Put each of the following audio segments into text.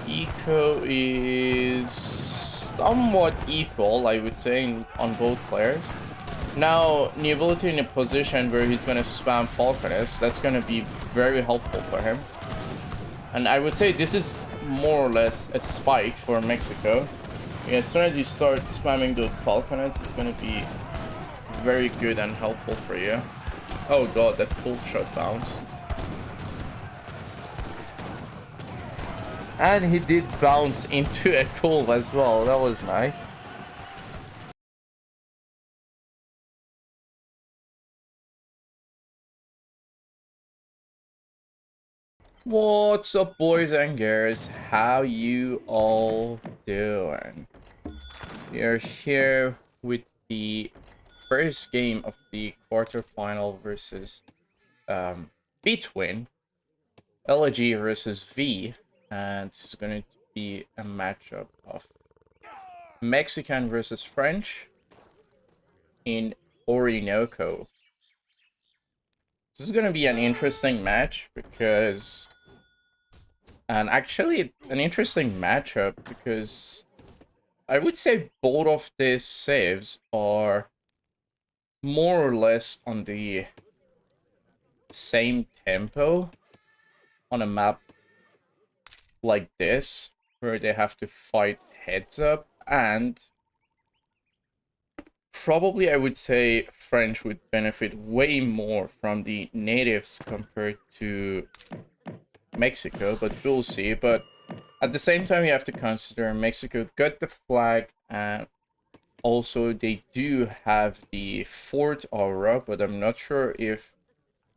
Eco is somewhat equal, I would say, on both players. Now, the ability in a position where he's going to spam Falconess, that's going to be very helpful for him. And I would say this is more or less a spike for Mexico. As soon as you start spamming the Falconets, it's going to be very good and helpful for you. Oh god, that full shot bounce. And he did bounce into a cool as well. That was nice. What's up, boys and girls? How you all doing? We are here with the first game of the quarterfinal versus between Elegy versus V, and this is going to be a matchup of Mexican versus French in Orinoco. This is going to be an interesting match because, and actually an interesting matchup because I would say both of these saves are more or less on the same tempo on a map like this, where they have to fight heads up, and probably I would say French would benefit way more from the natives compared to Mexico, but we'll see. But at the same time, you have to consider Mexico got the flag, and also they do have the fort aura, but I'm not sure if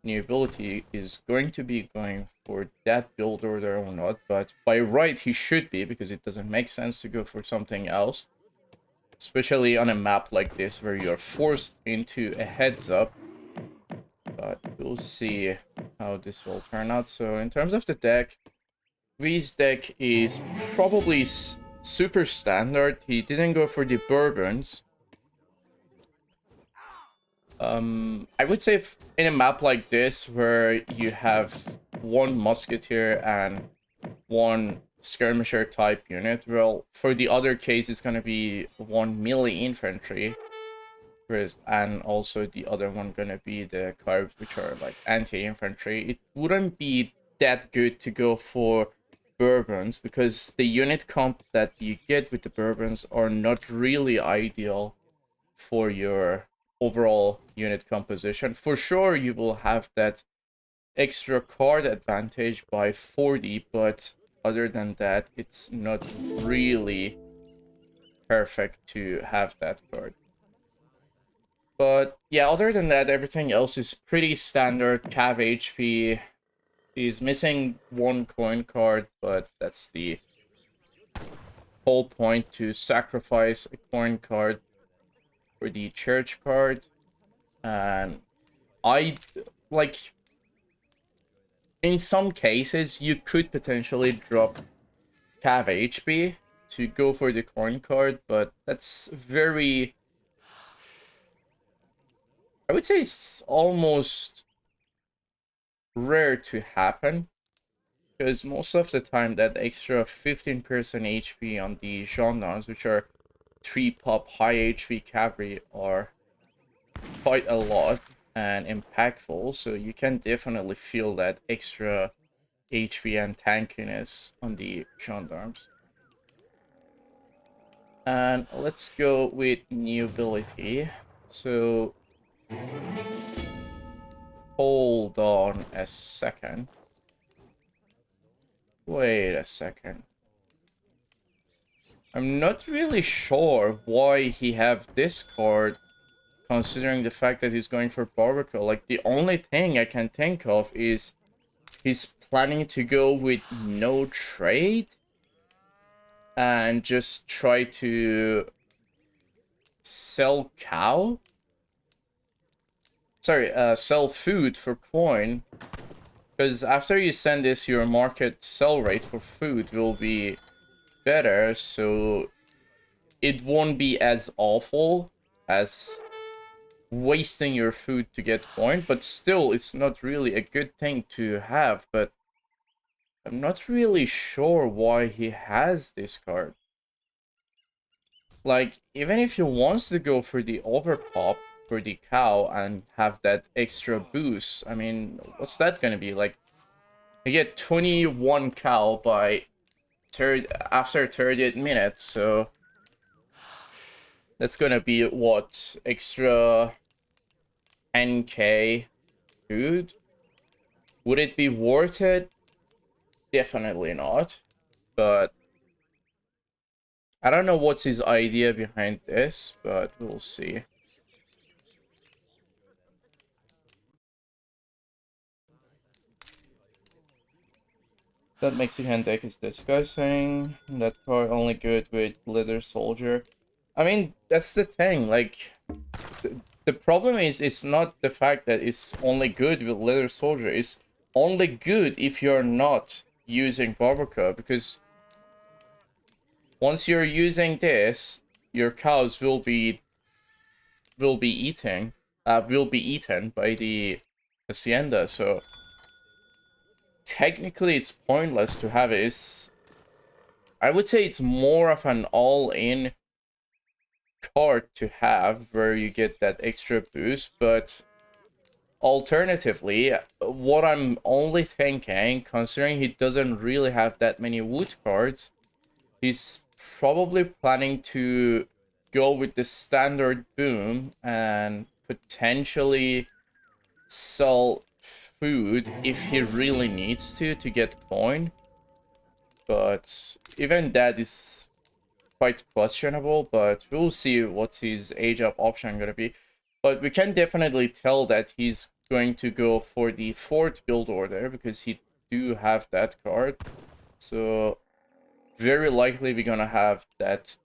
new ability is going to be going for that build order or not. But by right, he should be, because it doesn't make sense to go for something else, especially on a map like this where you're forced into a heads up. But we'll see how this will turn out. So in terms of the deck, V's deck is probably super standard. He didn't go for the bourbons. I would say in a map like this, where you have one musketeer and one skirmisher type unit, well, for the other case, it's gonna be one melee infantry, and also the other one gonna be the carbs, which are like anti-infantry. It wouldn't be that good to go for bourbons, because the unit comp that you get with the bourbons are not really ideal for your overall unit composition. For sure, you will have that extra card advantage by 40, but other than that, it's not really perfect to have that card. But yeah, other than that, everything else is pretty standard. Cav HP is missing one coin card, but that's the whole point, to sacrifice a coin card for the church card. And I like, in some cases you could potentially drop Cav HP to go for the coin card, but that's very, I would say it's almost rare to happen, because most of the time that extra 15% HP on the gendarmes, which are 3 pop high HP cavalry, are quite a lot and impactful, so you can definitely feel that extra HP and tankiness on the gendarmes. And let's go with new ability. So hold on a second. Wait a second. I'm not really sure why he have this card, considering the fact that he's going for Barbacoa. Like, the only thing I can think of is he's planning to go with no trade and just try to sell cow. Sorry, sell food for coin. Because after you send this, your market sell rate for food will be better, so it won't be as awful as wasting your food to get coin, but still, it's not really a good thing to have. But I'm not really sure why he has this card. Like, even if he wants to go for the overpop for the cow and have that extra boost, I mean, what's that gonna be? Like, you get 21 cow by after 38 minutes, so that's gonna be what, extra 10k food? Would it be worth it? Definitely not. But I don't know what's his idea behind this, but we'll see. That Mexican deck is disgusting. That card only good with Leather Soldier. I mean, that's the thing. Like, the problem is, it's not the fact that it's only good with Leather Soldier. It's only good if you're not using Barbacoa, because once you're using this, your cows will be eaten by the hacienda. So technically, it's pointless to have it. I would say it's more of an all-in card to have, where you get that extra boost. But alternatively, what I'm only thinking, considering he doesn't really have that many wood cards, he's probably planning to go with the standard boom and potentially sell food if he really needs to get coin. But even that is quite questionable, but we'll see what his age up option gonna be. But we can definitely tell that he's going to go for the fourth build order, because he do have that card. So very likely we're gonna have that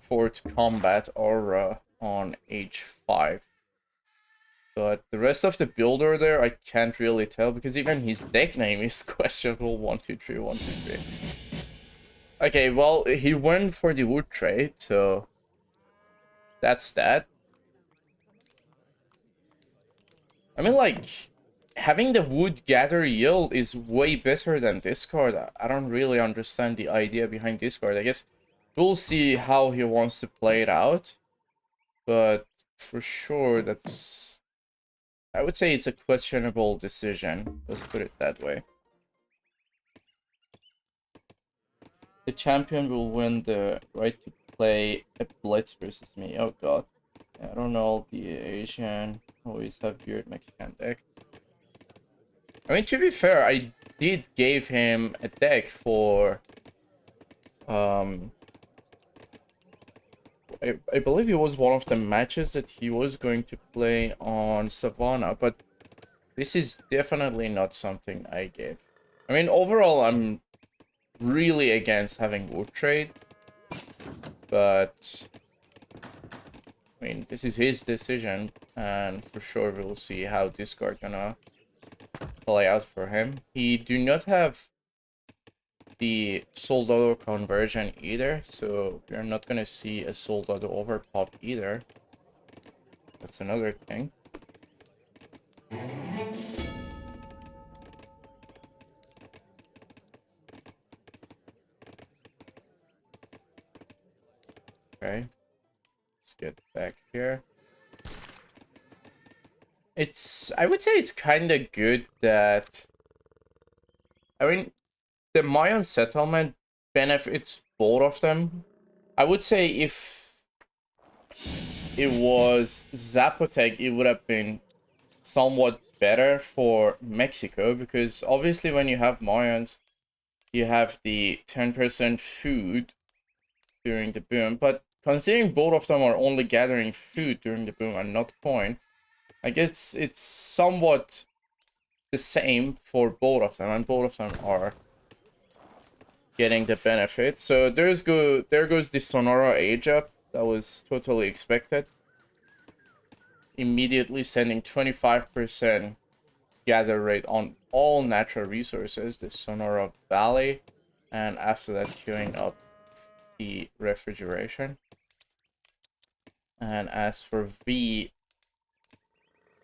fourth combat aura on age 5. But the rest of the build order, I can't really tell, because even his deck name is questionable. 123 123. Okay, well, he went for the wood trade, so that's that. I mean, like, having the wood gather yield is way better than this card. I don't really understand the idea behind this card. I guess we'll see how he wants to play it out. But for sure, I would say it's a questionable decision. Let's put it that way. The champion will win the right to play a blitz versus me. Oh god. I don't know the Asian. Always have weird Mexican deck. I mean, to be fair, I did give him a deck for I believe it was one of the matches that he was going to play on Savannah, but this is definitely not something I gave. I mean, overall, I'm really against having wood trade, but I mean, this is his decision, and for sure we'll see how this card gonna play out for him. He do not have the Soldado conversion either, so we're not gonna see a Soldado overpop either. That's another thing. Okay, let's get back here. I would say it's kind of good that, I mean, the Mayan settlement benefits both of them. I would say if it was Zapotec, it would have been somewhat better for Mexico, because obviously when you have Mayans, you have the 10% food during the boom, but considering both of them are only gathering food during the boom and not coin, I guess it's somewhat the same for both of them, and both of them are getting the benefit. So there goes the Sonora age up. That was totally expected. Immediately sending 25% gather rate on all natural resources, the Sonora Valley, and after that queuing up the refrigeration. And as for V,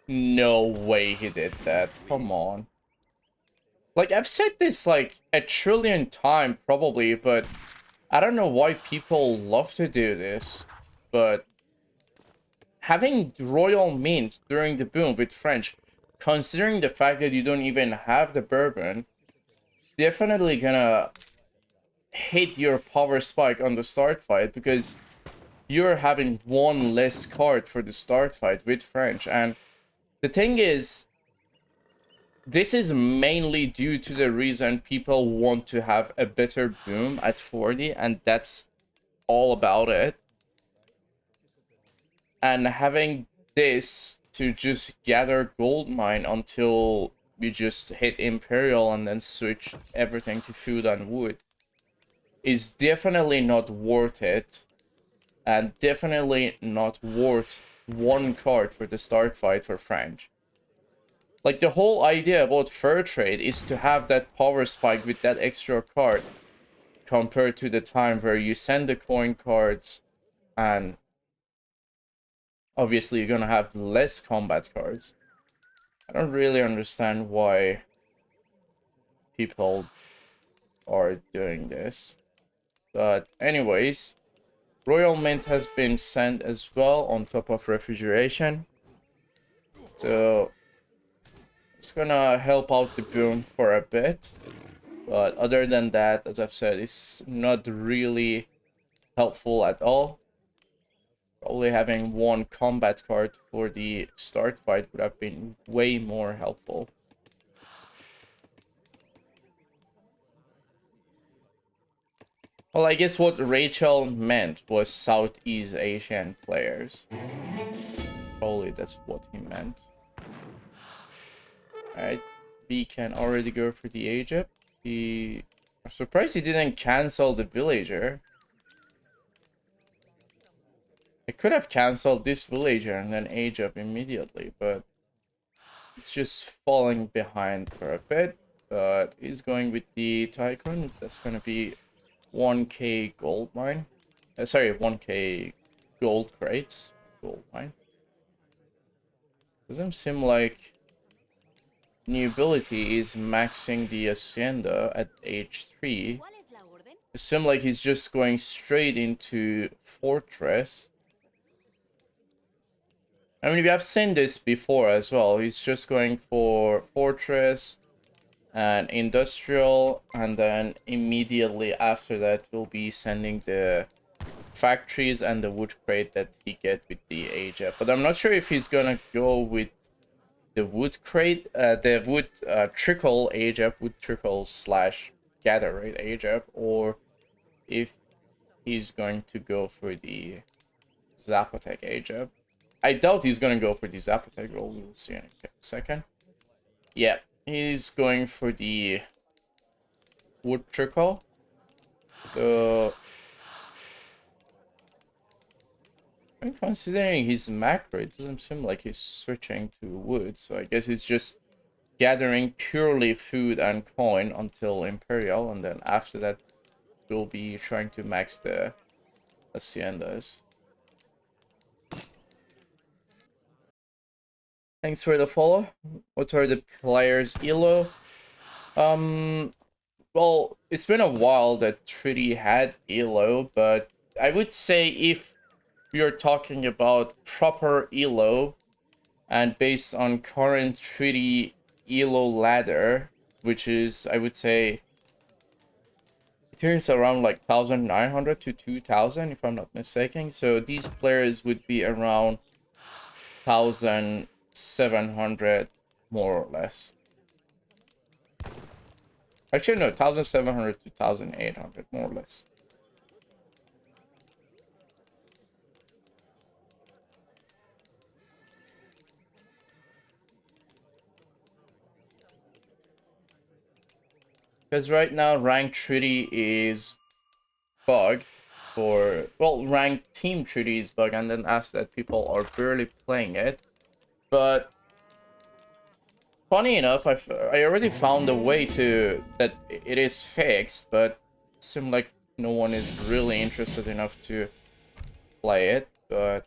no way he did that. Come on. Like, I've said this like a trillion times probably, but I don't know why people love to do this. But having Royal Mint during the boom with French, considering the fact that you don't even have the bourbon, definitely gonna hit your power spike on the start fight, because you're having one less card for the start fight with French. And the thing is, this is mainly due to the reason people want to have a better boom at 40, and that's all about it. And having this to just gather gold mine until you just hit Imperial and then switch everything to food and wood is definitely not worth it, and definitely not worth one card for the start fight for French. Like, the whole idea about fair trade is to have that power spike with that extra card, compared to the time where you send the coin cards and obviously you're gonna have less combat cards. I don't really understand why people are doing this. But anyways, Royal Mint has been sent as well on top of refrigeration. So it's gonna help out the boom for a bit. But other than that, as I've said, it's not really helpful at all. Probably having one combat card for the start fight would have been way more helpful. Well, I guess what Rachel meant was Southeast Asian players. Probably that's what he meant. Alright, we can already go for the Egypt. I'm surprised he didn't cancel the villager. I could have canceled this villager and then age up immediately, but it's just falling behind for a bit. But he's going with the Tycoon. That's gonna be 1k gold mine. Sorry, 1k gold crates. Gold mine. Doesn't seem like new ability is maxing the Hacienda at age 3. It seems like he's just going straight into Fortress. I mean, we have seen this before as well. He's just going for Fortress and Industrial, and then immediately after that we'll be sending the factories and the wood crate that he get with the age up. But I'm not sure if he's gonna go with the wood crate, the wood trickle age up, wood trickle slash gather rate age up, or if he's going to go for the Zapotec age up. I doubt he's gonna go for the Zapotec roll. We'll see in a second. Yeah, he's going for the wood trickle. So, and considering his macro, it doesn't seem like he's switching to wood. So I guess he's just gathering purely food and coin until Imperial, and then after that we'll be trying to max the Haciendas. Thanks for the follow. What are the players' elo? Well, it's been a while that Treaty had elo, but I would say if we are talking about proper elo and based on current Treaty elo ladder, which is, I would say, it turns around like 1,900 to 2,000 if I'm not mistaken. So these players would be around 1,700 more or less. Actually, no, 1,700 to 1,800 more or less. Because right now, ranked treaty is bugged for, well, ranked team treaty is bugged, and then after that, people are barely playing it. But funny enough, I already found a way to that it is fixed, but it seems like no one is really interested enough to play it. But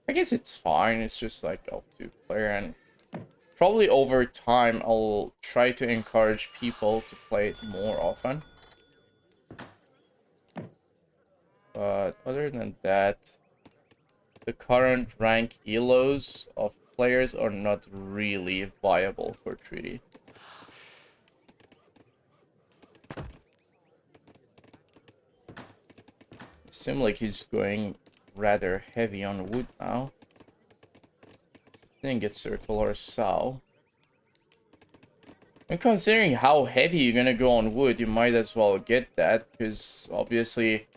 I guess it's fine. It's just like up to player, and probably over time, I'll try to encourage people to play it more often. But other than that, the current rank elos of players are not really viable for treaty. It seems like he's going rather heavy on wood now. Didn't get circular sow. And considering how heavy you're gonna go on wood, you might as well get that, because obviously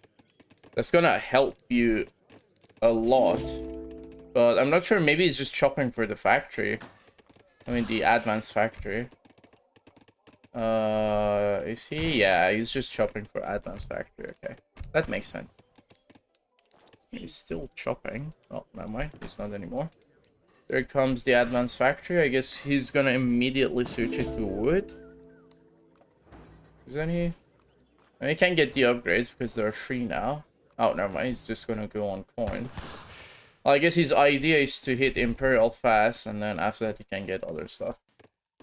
that's gonna help you a lot. But I'm not sure, maybe he's just chopping for the factory. I mean, the advanced factory. Is he? Yeah, he's just chopping for advanced factory. Okay, that makes sense. He's still chopping. Oh, never mind. He's not anymore. There comes the advanced factory. I guess he's gonna immediately switch it to wood. Isn't he? And he can't get the upgrades because they're free now. Oh, never mind. He's just gonna go on coin. Well, I guess his idea is to hit Imperial fast, and then after that he can get other stuff.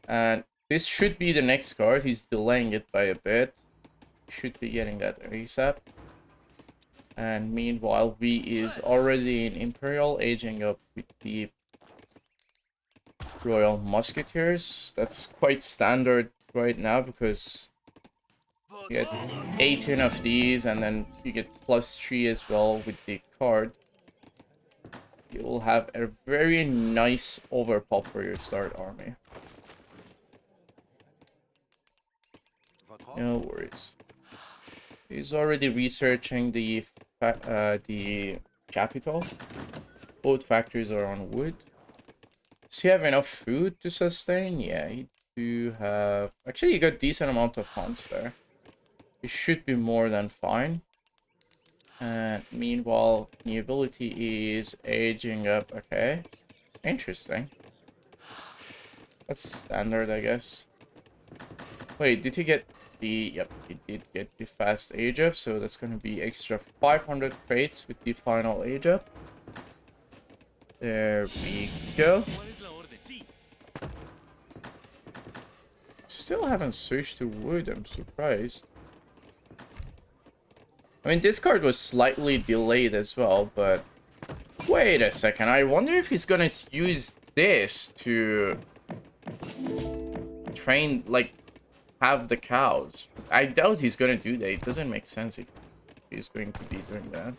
And this should be the next card. He's delaying it by a bit. Should be getting that ASAP. And meanwhile, V is already in Imperial, aging up with the Royal Musketeers. That's quite standard right now because you get 18 of these, and then you get +3 as well with the card. You will have a very nice overpop for your start army. No worries. He's already researching the capital. Both factories are on wood. Does he have enough food to sustain? Yeah, he do have... Actually, he got a decent amount of hunts there. He should be more than fine. And meanwhile, the ability is aging up. Okay. Interesting. That's standard, I guess. Wait, did he get the... Yep, he did get the fast age up, so that's going to be extra 500 crates with the final age up. There we go. Still haven't switched to wood, I'm surprised. I mean, this card was slightly delayed as well, but... Wait a second, I wonder if he's gonna use this to... train, like, have the cows. I doubt he's gonna do that. It doesn't make sense if he's going to be doing that.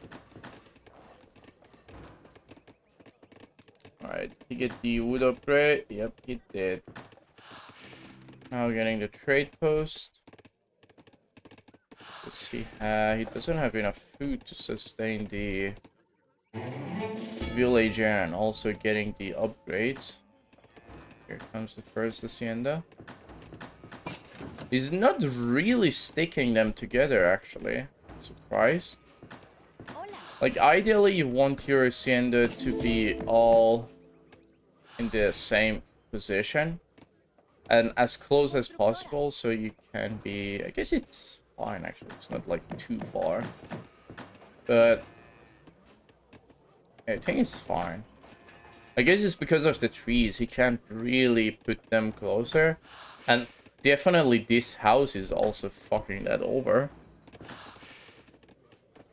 Alright, he get the wood upgrade. Yep, he did. Now getting the trade post. Let's see. He doesn't have enough food to sustain the villager and also getting the upgrades. Here comes the first hacienda. He's not really sticking them together, actually. Surprised. Like, ideally, you want your hacienda to be all in the same position and as close as possible, so you can be... I guess it's fine, actually. It's not, like, too far. But I think it's fine. I guess it's because of the trees. He can't really put them closer. And definitely this house is also fucking that over.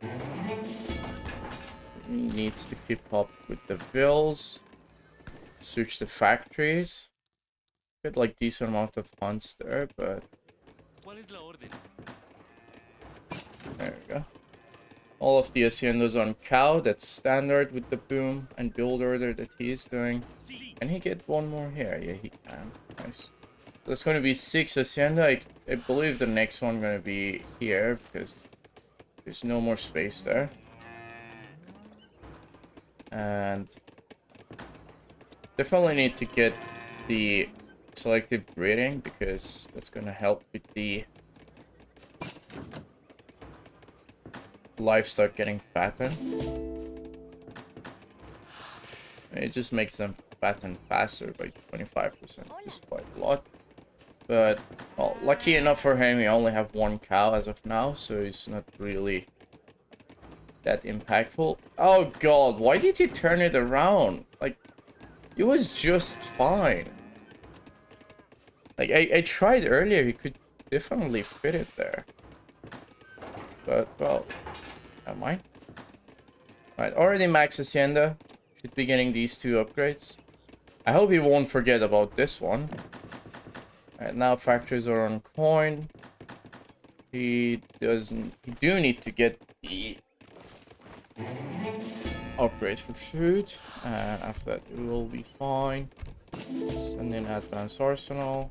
He needs to keep up with the bills. Switch the factories. Get like decent amount of hunts there, but... There we go. All of the haciendas on cow, that's standard with the boom and build order that he's doing. Can he get one more here? Yeah, he can. Nice. That's going to be 6 hacienda. I believe the next one going to be here because there's no more space there. And definitely need to get the selective breeding because that's going to help with the livestock getting fatter. It just makes them fatten faster by 25%, which is quite a lot. But, well, lucky enough for him, he only have 1 cow as of now, so it's not really that impactful. Oh god, why did he turn it around? Like, it was just fine. Like, I tried earlier, you could definitely fit it there. But, well, never mind. Right, already max Hacienda. Should be getting these 2 upgrades. I hope he won't forget about this one. Alright, now factories are on coin. He doesn't... He do need to get the upgrade for food. And after that, it will be fine. Send in advanced arsenal.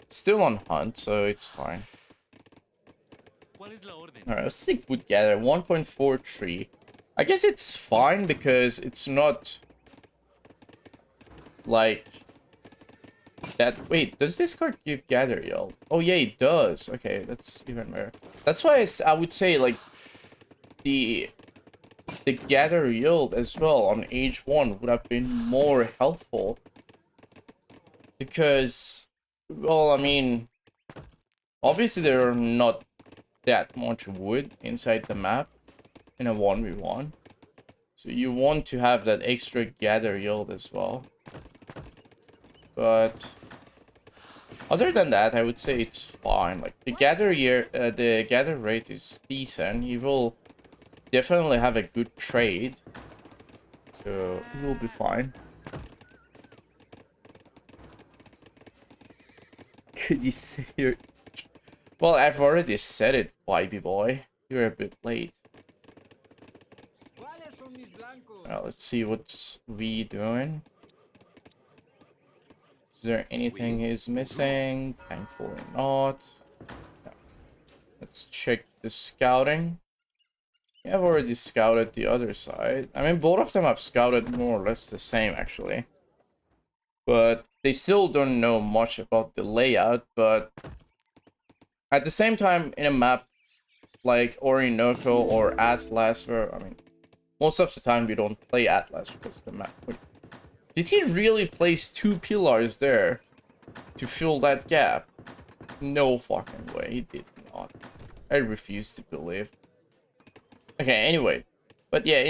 Still on hunt, so it's fine. Alright, let's see wood gather. 1.43. I guess it's fine because it's not like that. Wait, does this card give gather yield? Oh yeah, it does. Okay, that's even better. That's why I would say like the gather yield as well on age 1 would have been more helpful. Because, well, I mean, obviously there are not that much wood inside the map in a 1v1. So you want to have that extra gather yield as well. But other than that, I would say it's fine. Like the gather rate is decent. He will definitely have a good trade. So he will be fine. Could you say your... Well, I've already said it, YB boy. You're a bit late. Now, let's see what's we doing. Is there anything he's missing? Thankfully not. No. Let's check the scouting. Yeah, I've already scouted the other side. I mean, both of them have scouted more or less the same, actually. But they still don't know much about the layout, but at the same time, in a map like Orinoco or Atlas, where, I mean, most of the time we don't play Atlas because the map... Wait, did he really place 2 pillars there to fill that gap? No fucking way, he did not. I refuse to believe. Okay, anyway. But yeah,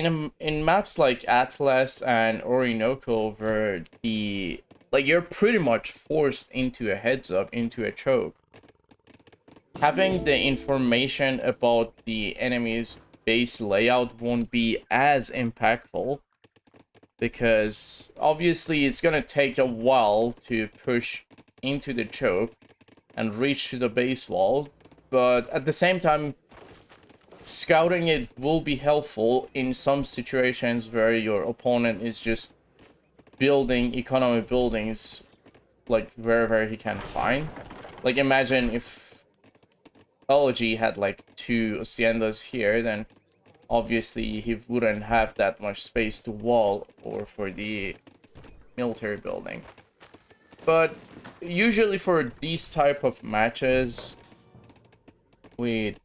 in maps like Atlas and Orinoco, where the... Like, you're pretty much forced into a heads-up, into a choke. Having the information about the enemy's base layout won't be as impactful. Because, obviously, it's gonna take a while to push into the choke and reach to the base wall. But at the same time, scouting it will be helpful in some situations where your opponent is just building economy buildings like wherever he can find. Like, imagine if Elegy had like 2 haciendas here, then obviously he wouldn't have that much space to wall or for the military building. But usually for these type of matches with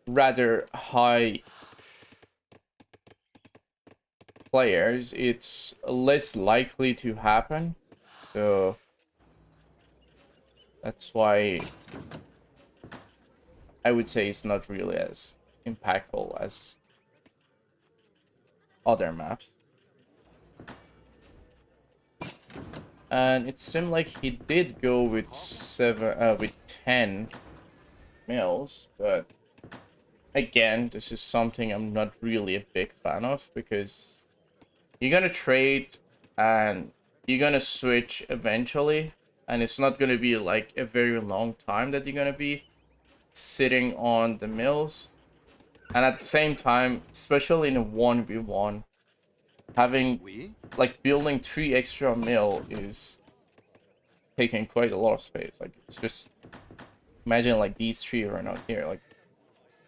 rather high players, it's less likely to happen. So that's why I would say it's not really as impactful as other maps. And it seemed like he did go with 10 mils, but again, this is something I'm not really a big fan of, because you're gonna trade and you're gonna switch eventually, and it's not gonna be like a very long time that you're gonna be sitting on the mills. And at the same time, especially in a 1v1, having like building 3 extra mill is taking quite a lot of space. Like, it's just, imagine like these 3 are not here. Like,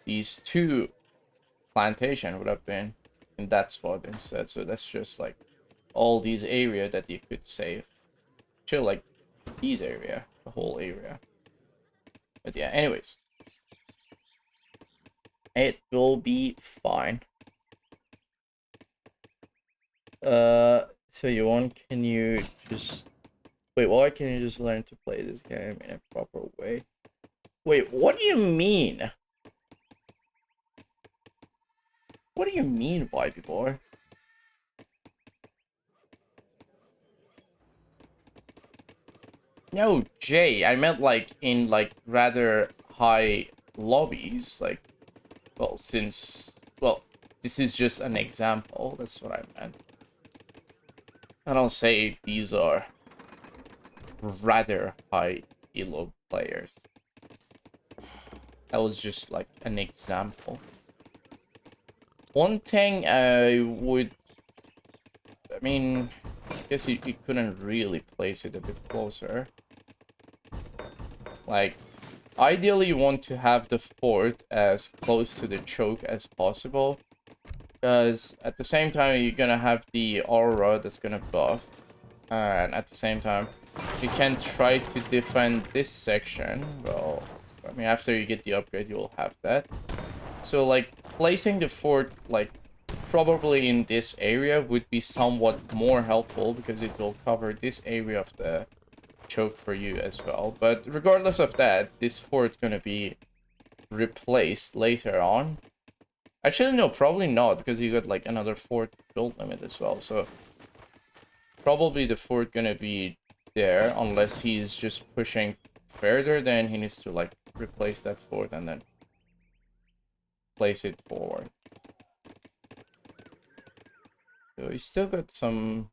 these 2 plantation would have been in that spot instead. So that's just like all these area that you could save. Chill, like these area, the whole area. But yeah, anyways, it will be fine. So you want, can you just wait, why can you just learn to play this game in a proper way? Wait, what do you mean? What do you mean, YB boy? No, Jay, I meant like in like rather high lobbies. Like, well, well, this is just an example. That's what I meant. I don't say these are rather high elo players. That was just like an example. One thing I mean, I guess you couldn't really place it a bit closer. Like, ideally you want to have the fort as close to the choke as possible, because at the same time you're gonna have the aura that's gonna buff, and at the same time you can try to defend this section. Well, I mean, after you get the upgrade you'll have that. So like placing the fort like probably in this area would be somewhat more helpful, because it will cover this area of the choke for you as well. But regardless of that, this fort's gonna be replaced later on. Actually, no, probably not, because you got like another fort build limit as well. So probably the fort gonna be there, unless he's just pushing further. Then he needs to like replace that fort and then place it forward. So he's still got some.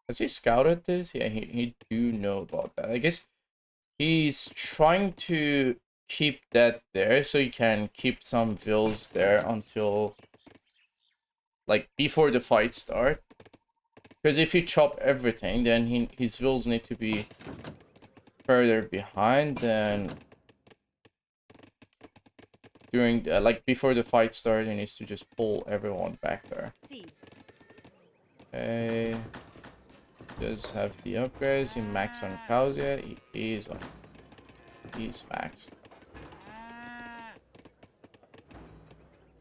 Has he scouted this? Yeah, he do know about that. I guess he's trying to keep that there so he can keep some vills there until like before the fight start. Because if you chop everything, then his vills need to be further behind. Then during like before the fight starts, he needs to just pull everyone back there. Okay. Does have the upgrades. He maxed on cows yet? He is on. He's maxed.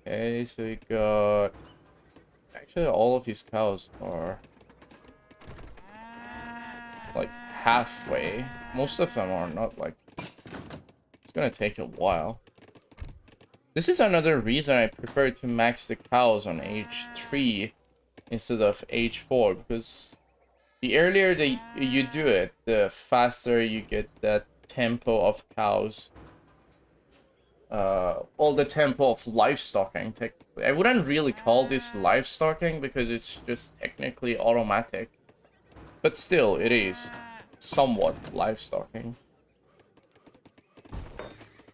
Okay, so we got. Actually, all of his cows are like halfway. Most of them are not. Like, it's gonna take a while. This is another reason I prefer to max the cows on H3 instead of H4, because the earlier you do it, the faster you get that tempo of cows. All the tempo of livestocking, technically. I wouldn't really call this livestocking because it's just technically automatic. But still, it is somewhat livestocking.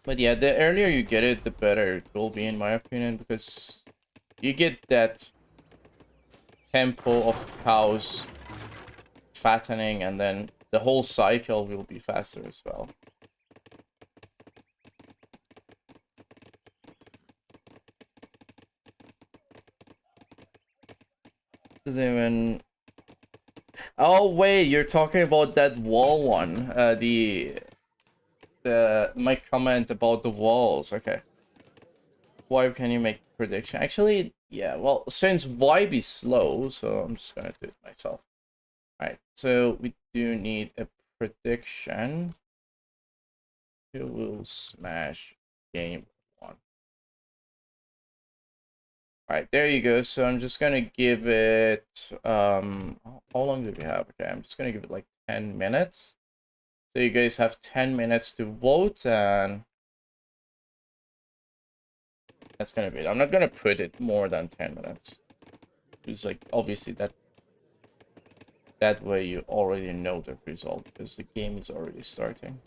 But yeah, the earlier you get it, the better it will be, in my opinion, because you get that tempo of cows fattening, and then the whole cycle will be faster as well. Doesn't even... Oh wait, you're talking about that wall one. My comment about the walls. Okay. Why can you make prediction? Actually, yeah, well, since Vibe is slow, so I'm just gonna do it myself. Alright, so we do need a prediction. Who will smash game 1? Alright, there you go. So I'm just gonna give it how long do we have? Okay, I'm just gonna give it like 10 minutes. So you guys have 10 minutes to vote, and that's gonna be it. I'm not gonna put it more than 10 minutes. It's like obviously that way you already know the result, because the game is already starting.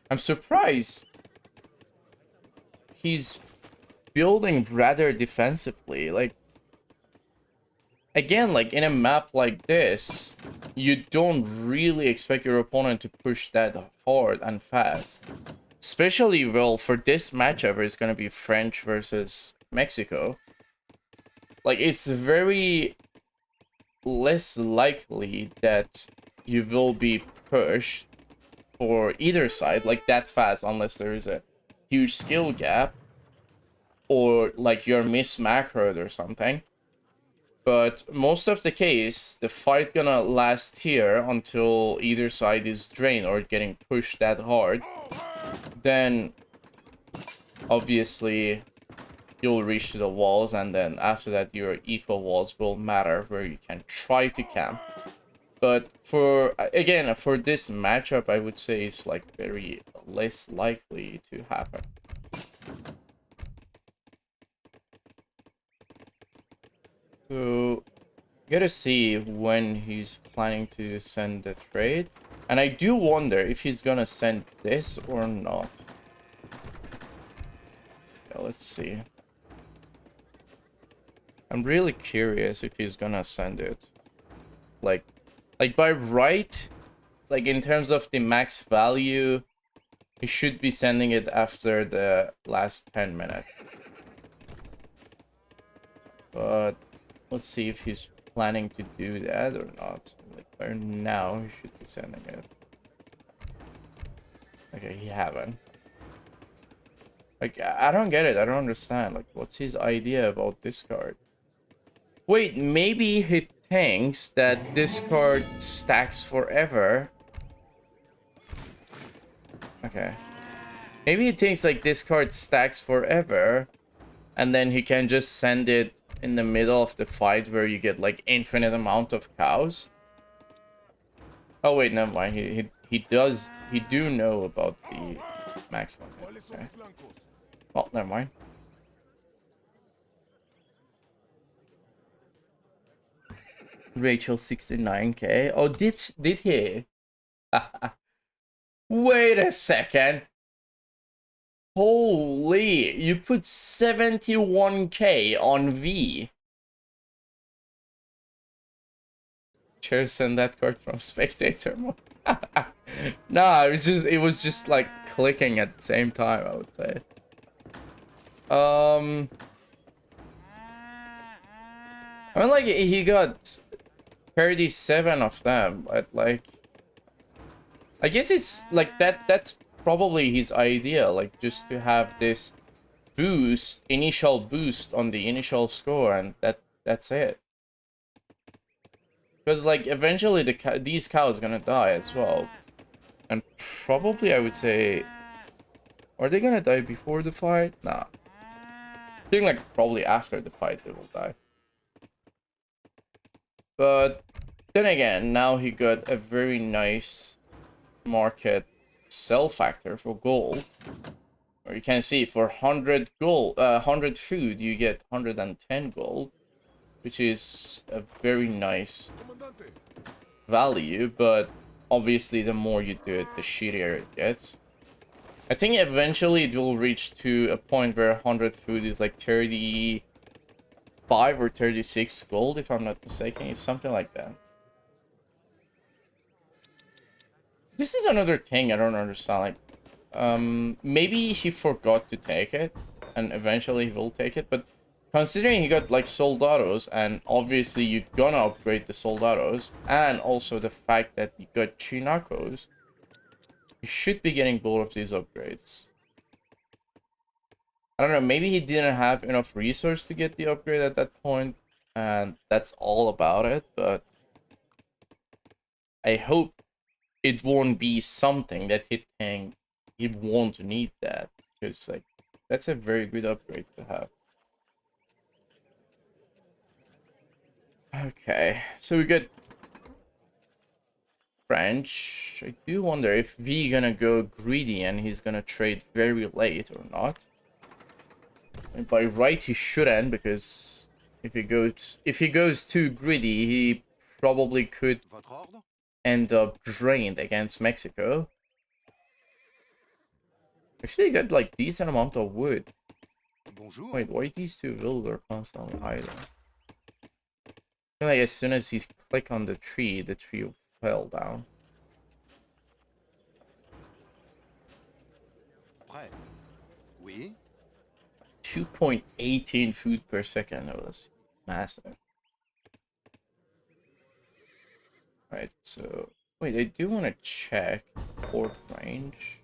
I'm surprised he's building rather defensively. Like, again, like in a map like this, you don't really expect your opponent to push that hard and fast. Especially, well, for this matchup, it's gonna be French versus Mexico. Like, it's very less likely that you will be pushed for either side like that fast, unless there is a huge skill gap or like you're mis-macroed or something. But most of the case, the fight gonna last here until either side is drained or getting pushed that hard. Then obviously you'll reach to the walls, and then after that your eco walls will matter, where you can try to camp. But for, again, for this matchup, I would say it's like very less likely to happen. So, gotta see when he's planning to send the trade. And I do wonder if he's gonna send this or not. Yeah, let's see. I'm really curious if he's gonna send it. Like by right, like in terms of the max value, he should be sending it after the last 10 minutes. But let's see if he's planning to do that or not. Like by now, he should be sending it. Okay, he haven't. Like, I don't get it. I don't understand. Like, what's his idea about this card? Wait, maybe he thinks that this card stacks forever. Okay. Maybe he thinks, like, this card stacks forever. And then he can just send it in the middle of the fight where you get, like, infinite amount of cows. Oh, wait, never mind. He do know about the max one. Okay. Well, never mind. Rachel 69k. Oh, did he? Wait a second. Holy, you put 71k on V. Should send that card from spectator mode. Nah, it was just like clicking at the same time, I would say. I mean, like, he got 37 of them, but like, I guess it's like that's probably his idea, like just to have this boost, initial boost on the initial score, and that's it. Because like eventually these cows gonna die as well, and probably I would say, are they gonna die before the fight? Nah, I think like probably after the fight they will die. But then again, now he got a very nice market sell factor for gold. Or you can see for 100 gold, 100 food, you get 110 gold, which is a very nice value. But obviously, the more you do it, the shittier it gets. I think eventually it will reach to a point where 100 food is like 35 or 36 gold, if I'm not mistaken. It's something like that. This is another thing I don't understand. Like, maybe he forgot to take it, and eventually he will take it. But considering he got like soldados, and obviously you're gonna upgrade the soldados, and also the fact that he got chinacos, you should be getting both of these upgrades. I don't know. Maybe he didn't have enough resource to get the upgrade at that point, and that's all about it. But I hope it won't be something that he won't need that, because like that's a very good upgrade to have. Okay, so we got French. I do wonder if V gonna go greedy and he's gonna trade very late or not. And by right he shouldn't, because if he goes too greedy, he probably could end up drained against Mexico. Actually, got like decent amount of wood. Bonjour. Wait, why these two vills are constantly hiding? I feel like as soon as he click on the tree fell down. Oui. 2.18 food per second. That was massive. Right, so wait, I do want to check port range.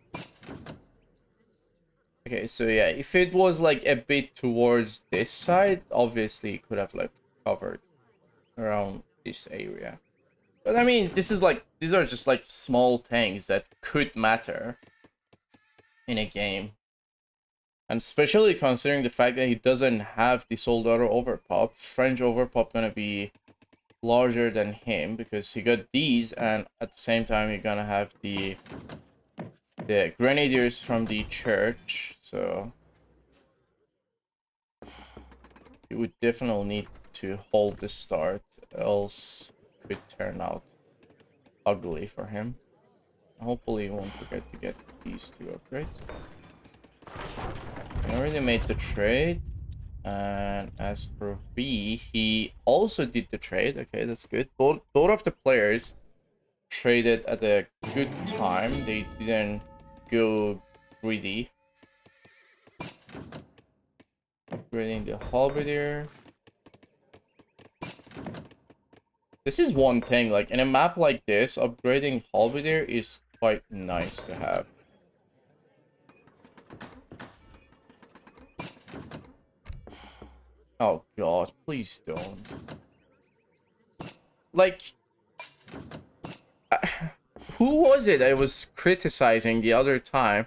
Okay, so yeah, if it was like a bit towards this side, obviously it could have like covered around this area. But I mean, this is like, these are just like small things that could matter in a game. And especially considering the fact that he doesn't have the Soldado overpop, French overpop gonna be larger than him because he got these, and at the same time you're gonna have the grenadiers from the church, so he would definitely need to hold the start, else it could turn out ugly for him. Hopefully he won't forget to get these two upgrades. He already made the trade. And as for B, he also did the trade. Okay, that's good. Both of the players traded at a good time. They didn't go greedy. Upgrading the halberdier. This is one thing, like in a map like this, upgrading halberdier is quite nice to have. Oh god, please don't. Like, who was it I was criticizing the other time?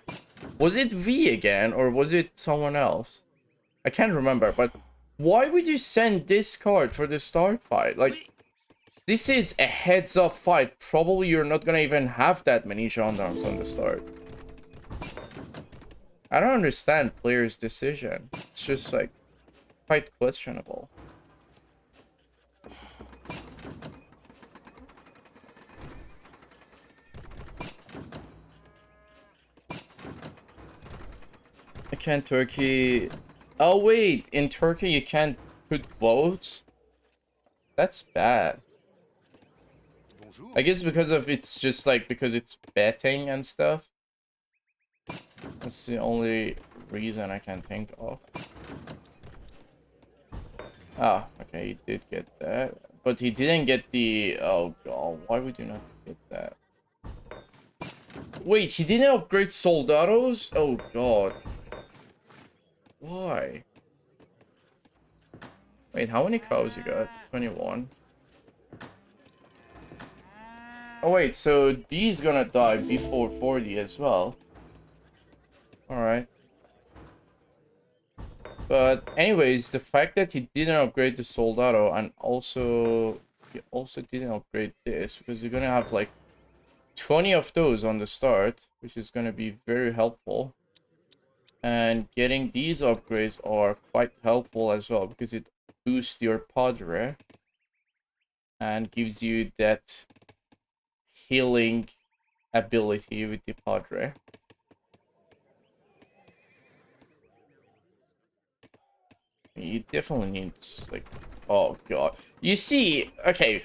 Was it V again, or was it someone else? I can't remember, but why would you send this card for the start fight? Like, this is a heads-up fight. Probably you're not gonna even have that many gendarmes on the start. I don't understand players' decision. It's just, like, quite questionable. I can't Turkey... Oh wait, in Turkey you can't put votes? That's bad. I guess because of it's just like because it's betting and stuff. That's the only reason I can think of. Ah, okay, he did get that. But he didn't get the... Oh god, why would you not get that? Wait, he didn't upgrade soldados? Oh god. Why? Wait, how many cows you got? 21. Oh wait, so these gonna die before 40 as well. Alright. But anyways, the fact that he didn't upgrade the soldado and also he also didn't upgrade this, because you're gonna have like 20 of those on the start, which is gonna be very helpful. And getting these upgrades are quite helpful as well, because it boosts your padre and gives you that healing ability with the padre. You definitely need, like, oh god. You see, okay,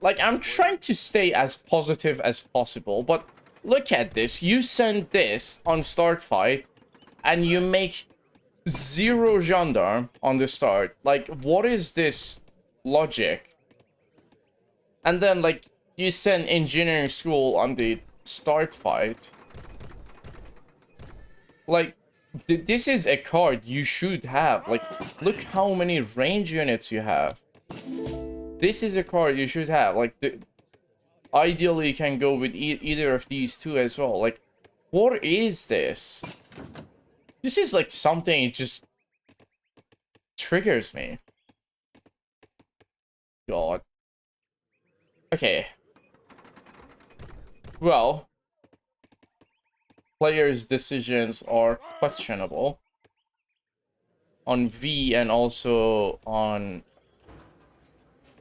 like, I'm trying to stay as positive as possible, but look at this. You send this on start fight, and you make 0 gendarme on the start. Like, what is this logic? And then, like, you send engineering school on the start fight. Like, this is a card you should have. Like, look how many range units you have. This is a card you should have. Like, ideally you can go with either of these two as well. Like, what is this? This is like something, it just triggers me. God. Okay. Well, players' decisions are questionable on V and also on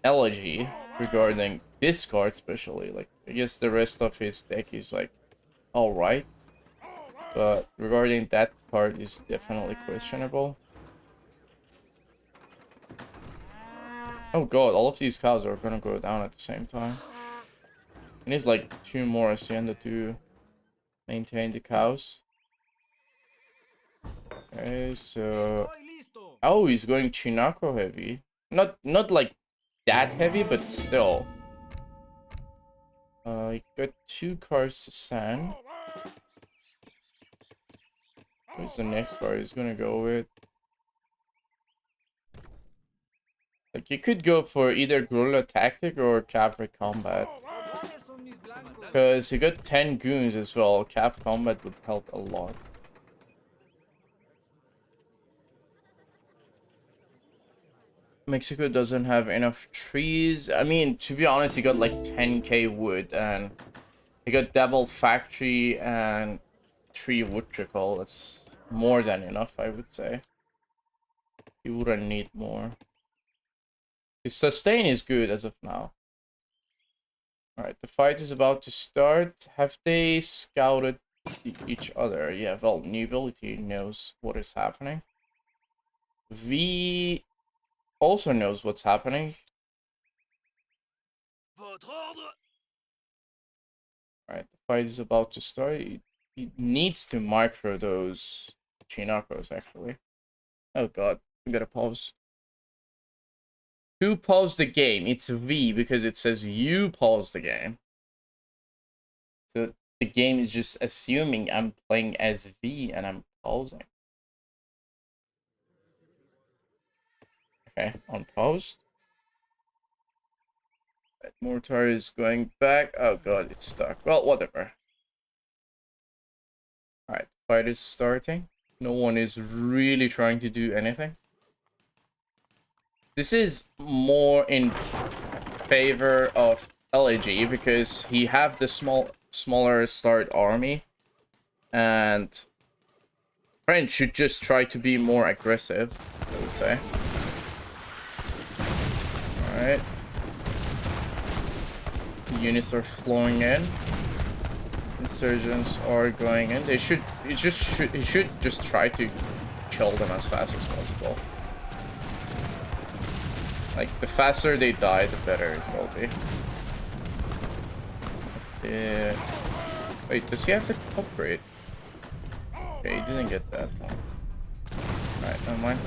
Elegy regarding this card especially. Like, I guess the rest of his deck is like alright, but regarding that card is definitely questionable. Oh god, all of these cows are gonna go down at the same time. He needs like 2 more Hacienda to maintain the cows. Okay, so... Oh, he's going Chinaco heavy. Not like that heavy, but still. He got 2 cars to send. Where's the next car he's gonna go with? Like, you could go for either guerrilla tactic or cavalry combat. Because he got 10 goons as well. Cav combat would help a lot. Mexico doesn't have enough trees. I mean, to be honest, he got like 10k wood, and he got double factory and 3 wood trickle. That's more than enough, I would say. He wouldn't need more. His sustain is good as of now. Alright, the fight is about to start. Have they scouted each other? Yeah, well, new ability knows what is happening. V also knows what's happening. Alright, the fight is about to start. He needs to micro those Chinacos, actually. Oh god, I gotta pause. Who paused the game? It's V, because it says you paused the game. So the game is just assuming I'm playing as V and I'm pausing. Okay, unpaused. That mortar is going back. Oh god, it's stuck. Well, whatever. Alright, fight is starting. No one is really trying to do anything. This is more in favor of Elegy because he have the smaller start army, and French should just try to be more aggressive, I would say. Alright. The units are flowing in. Insurgents are going in. He should just try to kill them as fast as possible. Like, the faster they die, the better it will be. Yeah. Wait, does he have the upgrade? Okay, he didn't get that. Alright, never mind.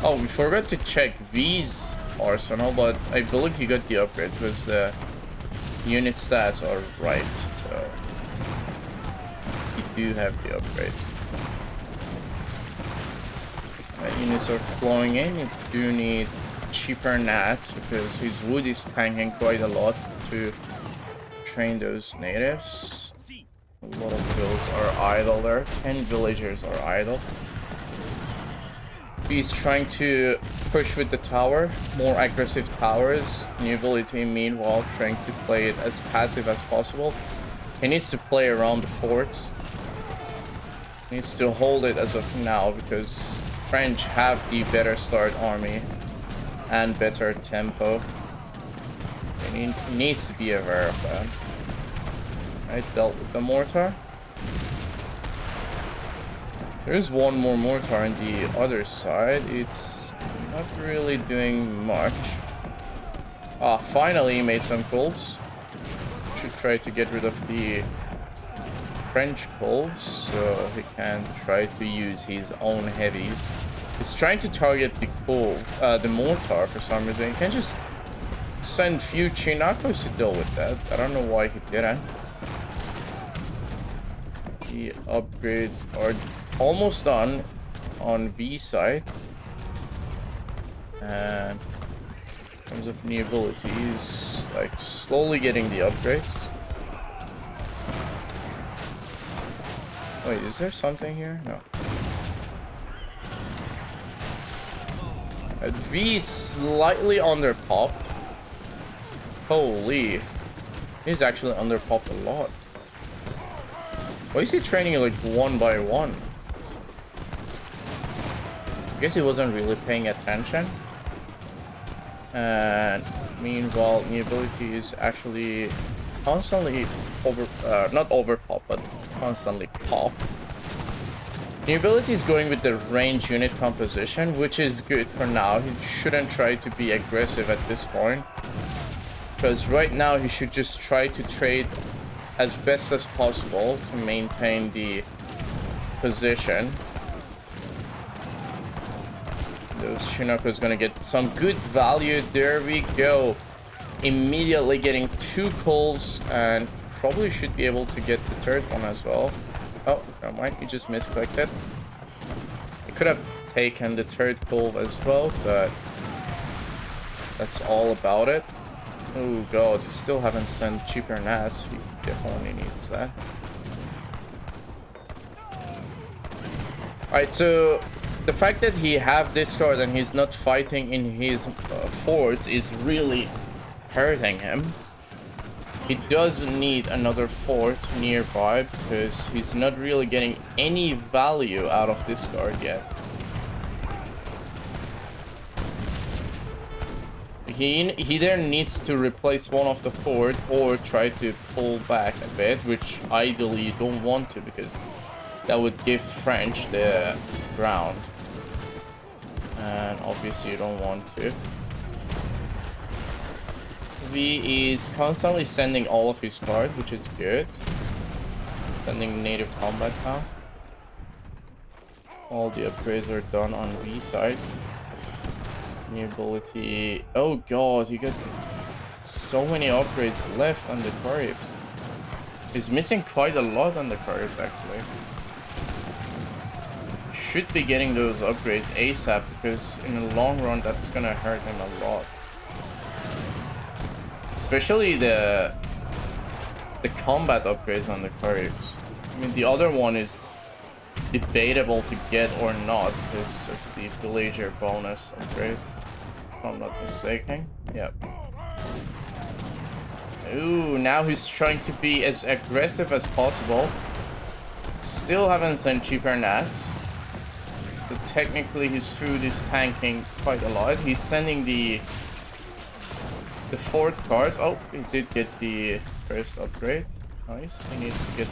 Oh, we forgot to check V's arsenal, but I believe he got the upgrade because the unit stats are right. So, he do have the upgrade. Units are flowing in. You do need cheaper nats because his wood is tanking quite a lot to train those natives. A lot of vills are idle there. 10 villagers are idle. He's trying to push with the tower, more aggressive towers. New ability, meanwhile, trying to play it as passive as possible. He needs to play around the forts. He needs to hold it as of now because French have the better start army and better tempo. He needs to be aware of that. I dealt with the mortar. There's one more mortar on the other side. It's not really doing much. Ah, finally he made some coals. Should try to get rid of the French coals so he can try to use his own heavies. He's trying to target the the mortar for some reason. He can just send few Chinacos to deal with that. I don't know why he didn't. The upgrades are almost done on V side. And in terms of new abilities, like slowly getting the upgrades. Wait, is there something here? No. V is slightly under popped. Holy. He's actually under popped a lot. Why is he training like one by one? I guess he wasn't really paying attention. And meanwhile, the ability is actually constantly not over pop, but constantly pop. The ability is going with the range unit composition, which is good for now. He shouldn't try to be aggressive at this point, because right now he should just try to trade as best as possible to maintain the position. Those Chinako is gonna get some good value. There we go. Immediately getting 2 coals, and probably should be able to get the third one as well. Oh, never mind. He just misclicked it. He could have taken the third coal as well, but that's all about it. Oh god, he still haven't sent cheaper nats. He definitely needs that. Alright, so the fact that he have this card and he's not fighting in his forts is really hurting him. He does need another fort nearby because he's not really getting any value out of this card yet. He either needs to replace one of the fort or try to pull back a bit, which ideally you don't want to because that would give French the ground. And obviously you don't want to. V is constantly sending all of his cards, which is good. Sending native combat now. All the upgrades are done on V side. New ability. Oh god, you got so many upgrades left on the Caribs. He's missing quite a lot on the Caribs actually. Should be getting those upgrades ASAP because in the long run that's gonna hurt him a lot. Especially the combat upgrades on the Caribs. I mean, the other one is debatable to get or not because it's the villager bonus upgrade, if I'm not mistaken. Yep. Ooh, now he's trying to be as aggressive as possible. Still haven't sent cheaper nats. So technically his food is tanking quite a lot. He's sending the fort cards. Oh, he did get the first upgrade. Nice. He needs to get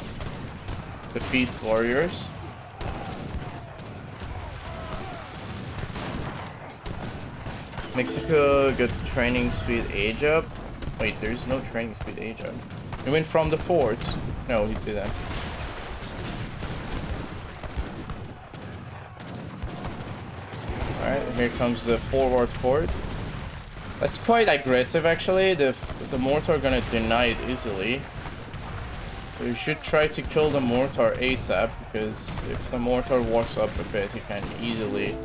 the feast warriors. Mexico got training speed age up. Wait, there's no training speed age up. He went from the fort. No, he didn't. Alright, here comes the forward fort. That's quite aggressive actually. The mortar are gonna deny it easily. We should try to kill the mortar ASAP because if the mortar walks up a bit, he can easily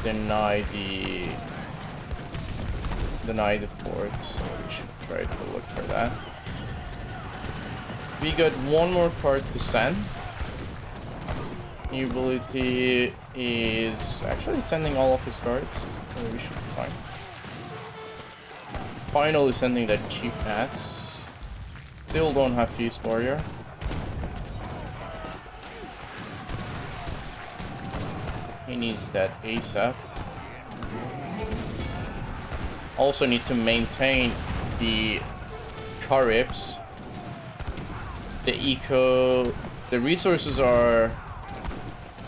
deny the fort. So we should try to look for that. We got one more card to send. New ability is actually sending all of his cards, so we should be fine. Finally sending that cheap nats. Still don't have feast warrior. He needs that ASAP. Also need to maintain the Caribs. The resources are,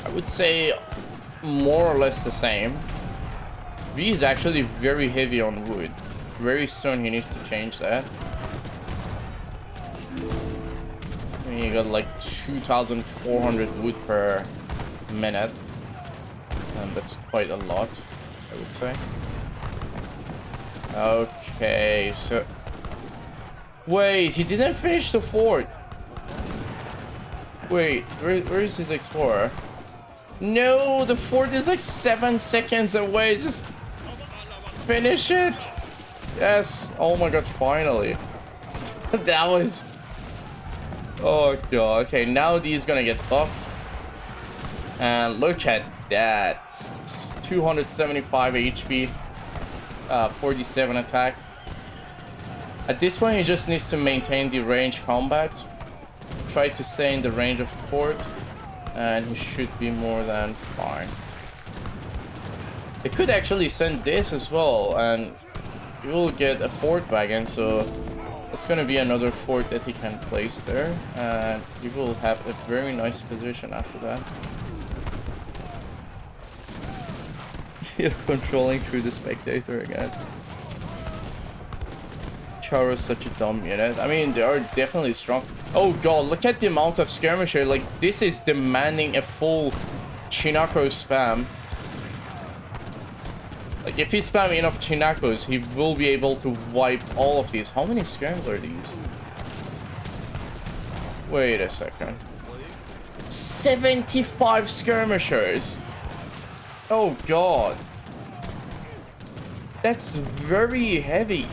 I would say, more or less the same. V is actually very heavy on wood. Very soon he needs to change that. I mean, you got like 2,400 wood per minute. And that's quite a lot, I would say. Okay, so... Wait, he didn't finish the fort. Wait, where is his explorer? No, the fort is like 7 seconds away. Just finish it. Yes. Oh my god, finally. That was... Oh god. Okay, now D's gonna get buffed. And look at that. 275 HP. 47 attack. At this point, he just needs to maintain the range combat. Try to stay in the range of the fort. And he should be more than fine. They could actually send this as well. And he will get a fort wagon. So it's going to be another fort that he can place there. And he will have a very nice position after that. You're controlling through the spectator again. Charo's such a dumb unit. I mean, they are definitely strong. Oh god, look at the amount of skirmisher. Like, this is demanding a full Chinako spam. Like, if he spam enough Chinakos, he will be able to wipe all of these. How many skirms are these? Wait a second. 75 skirmishers. Oh god. That's very heavy.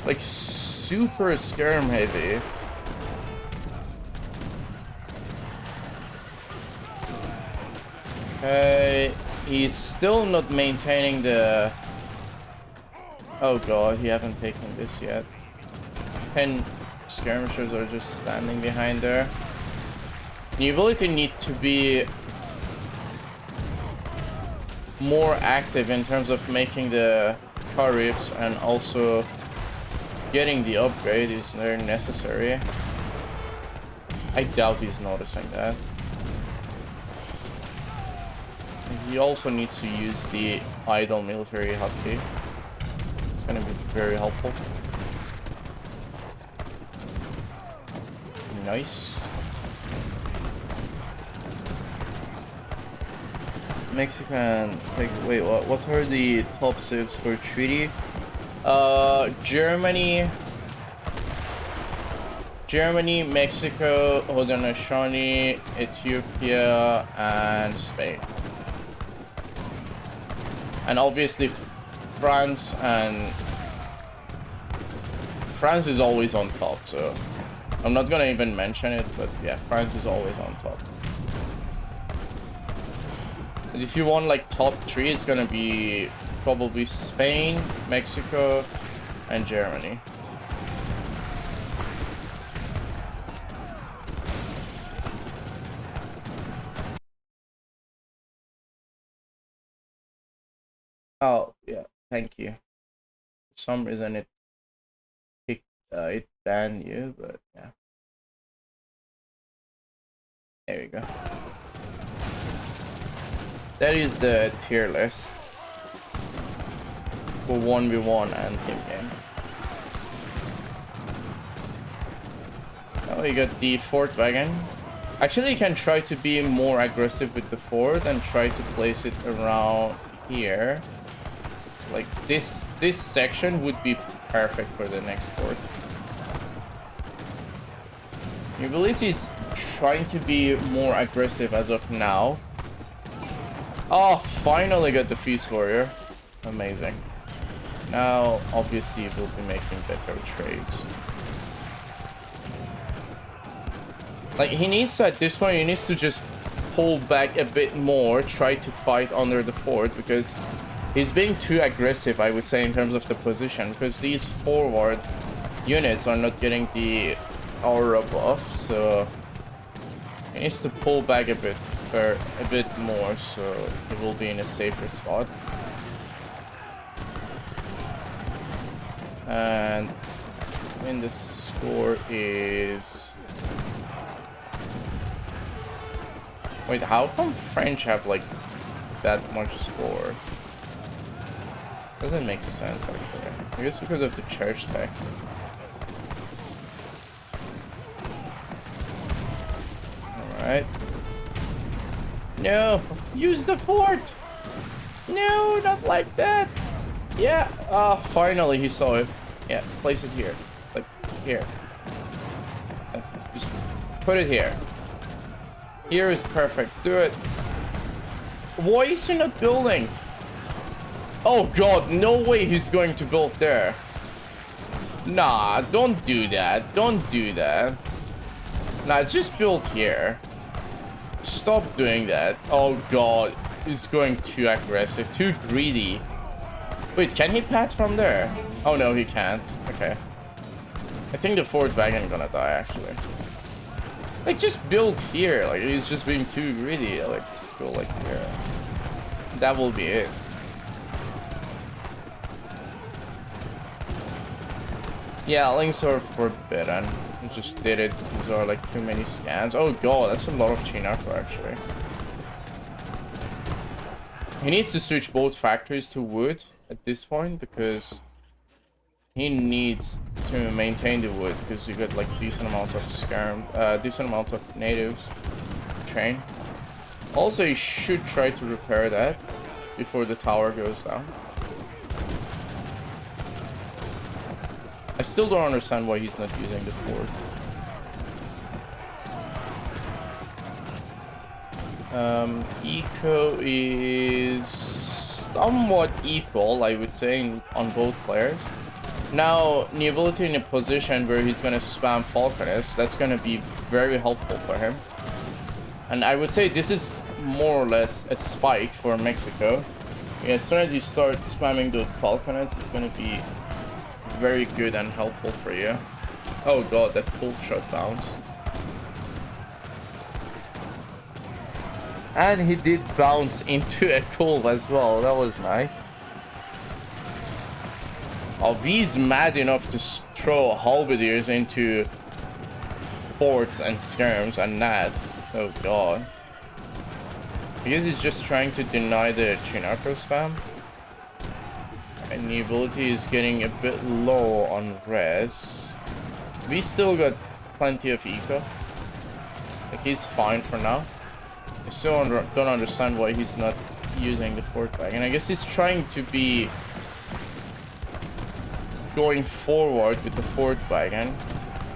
Like super skirm heavy. Okay, he's still not maintaining the... Oh god, he haven't taken this yet. 10 skirmishers are just standing behind there. The ability need to be more active in terms of making the Caribs, and also getting the upgrade is very necessary. I doubt he's noticing that. He also needs to use the idle military hotkey. It's gonna be very helpful. Nice. Mexican, like, wait, what are the top cities for treaty? Germany, Mexico, Haudenosaunee, Ethiopia, and Spain. And obviously France, and France is always on top, so I'm not gonna even mention it, but yeah, France is always on top. But if you want like top 3, it's gonna be probably Spain, Mexico, and Germany. Oh yeah, thank you. For some reason it banned you, but yeah. There you go. That is the tier list for 1v1 and team game. Oh, you got the fort wagon. Actually, you can try to be more aggressive with the fort and try to place it around here. Like this section would be perfect for the next fort. Your ability is trying to be more aggressive as of now. Oh, finally got the Feast Warrior. Amazing. Now, obviously, we'll be making better trades. Like, he needs to, at this point, he needs to just pull back a bit more, try to fight under the fort, because he's being too aggressive, I would say, in terms of the position, because these forward units are not getting the aura buff, so he needs to pull back a bit more, so he will be in a safer spot. And when the score is... Wait, how come French have like that much score? Doesn't make sense actually. I guess because of the church tech. Alright. No! Use the fort! No, not like that! Yeah, finally he saw it. Yeah, place it here. Like, here. Just put it here. Here is perfect. Do it. Why is he not building? Oh god, no way he's going to build there. Nah, don't do that. Don't do that. Nah, just build here. Stop doing that. Oh god, he's going too aggressive, too greedy. Wait, can he pat from there? Oh no, he can't. Okay. I think the fort wagon gonna die actually. Like, just build here. Like, he's just being too greedy. Like, just go like here. That will be it. Yeah, links are forbidden. I just did it. These are like too many scans. Oh god, that's a lot of Chinako actually. He needs to switch both factories to wood at this point, because he needs to maintain the wood, because you got like decent amount of decent amount of natives to train. Also, you should try to repair that before the tower goes down. I still don't understand why he's not using the fort. Eco is somewhat equal, I would say, on both players. Now, Nobility in a position where he's gonna spam Falconess, that's gonna be very helpful for him. And I would say this is more or less a spike for Mexico. Yeah, as soon as you start spamming the falconets, it's gonna be very good and helpful for you. Oh god, that full shot bounce. And he did bounce into a cold as well. That was nice. Oh, V's mad enough to throw halberdiers into forts and skirms and nats. Oh god. I guess he's just trying to deny the Chinarco spam. And the ability is getting a bit low on res. We still got plenty of eco. Like, he's fine for now. I still don't understand why he's not using the fort wagon. I guess he's trying to be going forward with the fort wagon.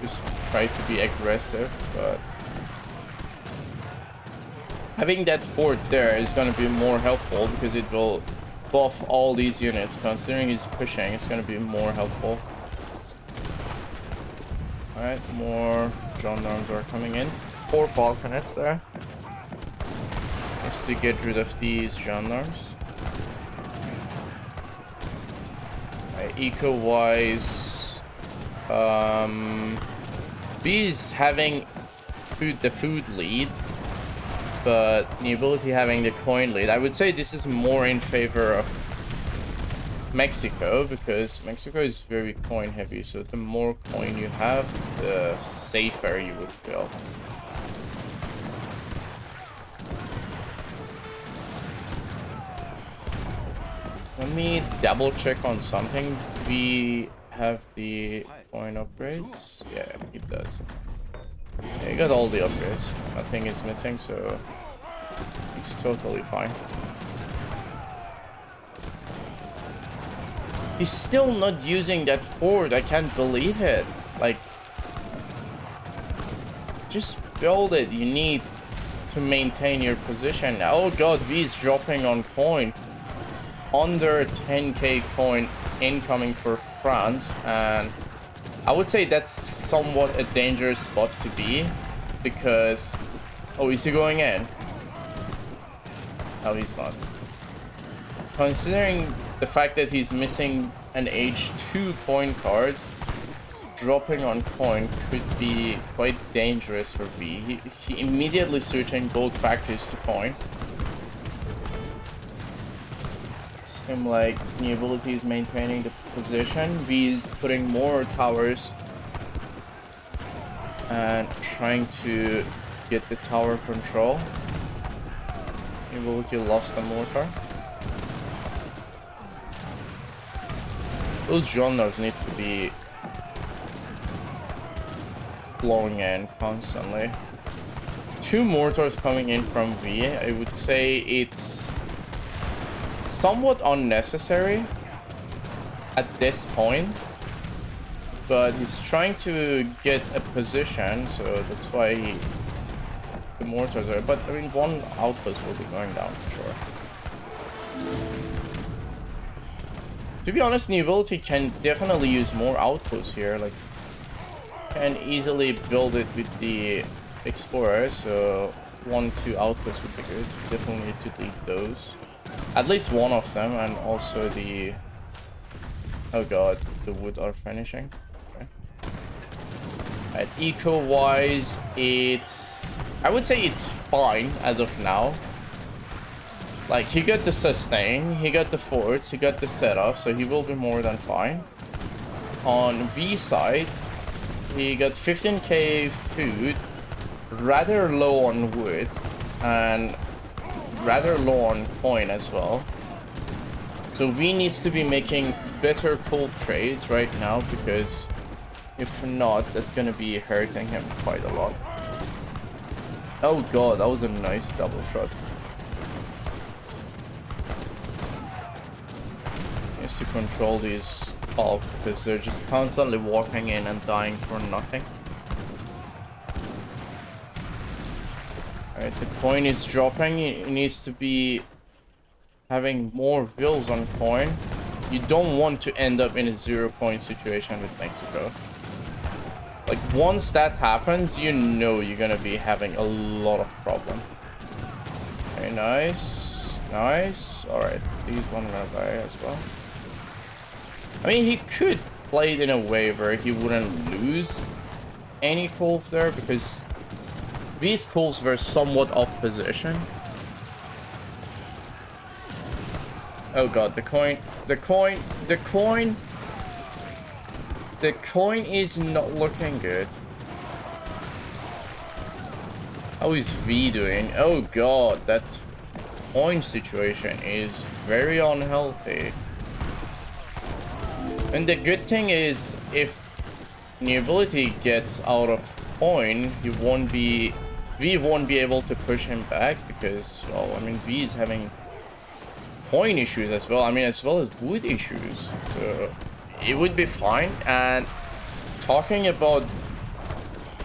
Just try to be aggressive, but having that fort there is going to be more helpful because it will buff all these units. Considering he's pushing, it's going to be more helpful. Alright, more gendarmes are coming in. 4 falconets there. Just to get rid of these gendarmes. Eco-wise, B's having the food lead, but the ability having the coin lead. I would say this is more in favor of Mexico, because Mexico is very coin heavy, so the more coin you have, the safer you would feel. Let me double check on something. We have the coin upgrades. Yeah, he does. Yeah, he got all the upgrades. Nothing is missing, so he's totally fine. He's still not using that fort. I can't believe it. Like, just build it. You need to maintain your position. Oh god, V is dropping on coin. Under 10k coin incoming for France, and I would say that's somewhat a dangerous spot to be, because oh, is he going in? No, he's not. Considering the fact that he's missing an H2 coin card, dropping on coin could be quite dangerous for V. He immediately switching both factories to coin. Seem like the ability is maintaining the position. V is putting more towers and trying to get the tower control. The ability lost a mortar. Those gendarmes need to be blowing in constantly. 2 mortars coming in from V. I would say it's somewhat unnecessary at this point, but he's trying to get a position, so that's why the mortars are. But I mean, 1 outpost will be going down for sure. To be honest, the ability can definitely use more outposts here. Like, can easily build it with the explorer, so 1-2 outposts would be good. Definitely need to lead those. At least one of them, and also the... Oh god, the wood are finishing. Okay. Right, eco-wise, it's... I would say it's fine as of now. Like, he got the sustain, he got the forts, he got the setup, so he will be more than fine. On V side, he got 15k food, rather low on wood, and rather low on coin as well. So V needs to be making better cold trades right now, because if not, that's gonna be hurting him quite a lot. Oh god, that was a nice double shot. He has to control these bulk, because they're just constantly walking in and dying for nothing. Alright, the coin is dropping. It needs to be having more vills on coin. You don't want to end up in a 0 coin situation with Mexico. Like, once that happens, you know you're gonna be having a lot of problem. Very nice. Nice. Alright, these one gonna die as well. I mean, he could play it in a way where he wouldn't lose any calls there, because these calls were somewhat off position. Oh god, the coin is not looking good. How is V doing? Oh god, that coin situation is very unhealthy. And the good thing is, if Nobility gets out of coin, V won't be able to push him back, because, well, I mean, V is having coin issues as well. I mean, as well as wood issues. So it would be fine. And talking about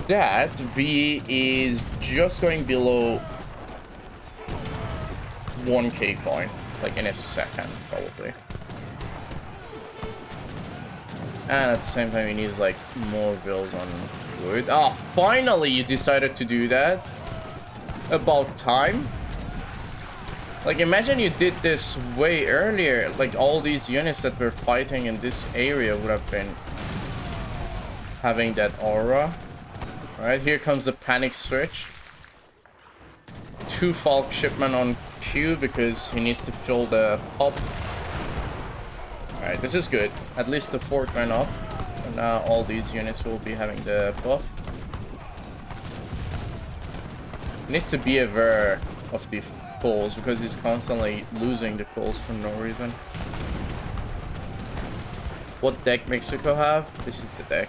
that, V is just going below 1k coin, like in a second, probably. And at the same time, he needs like more bills on wood. Ah, finally you decided to do that. About time. Like, imagine you did this way earlier. Like, all these units that were fighting in this area would have been having that aura. Right, here comes the panic switch. 2 Falk shipment on Q because he needs to fill the up. Alright, this is good. At least the fort went up. And now all these units will be having the buff. He needs to be aware of the calls because he's constantly losing the calls for no reason. What deck Mexico have? This is the deck.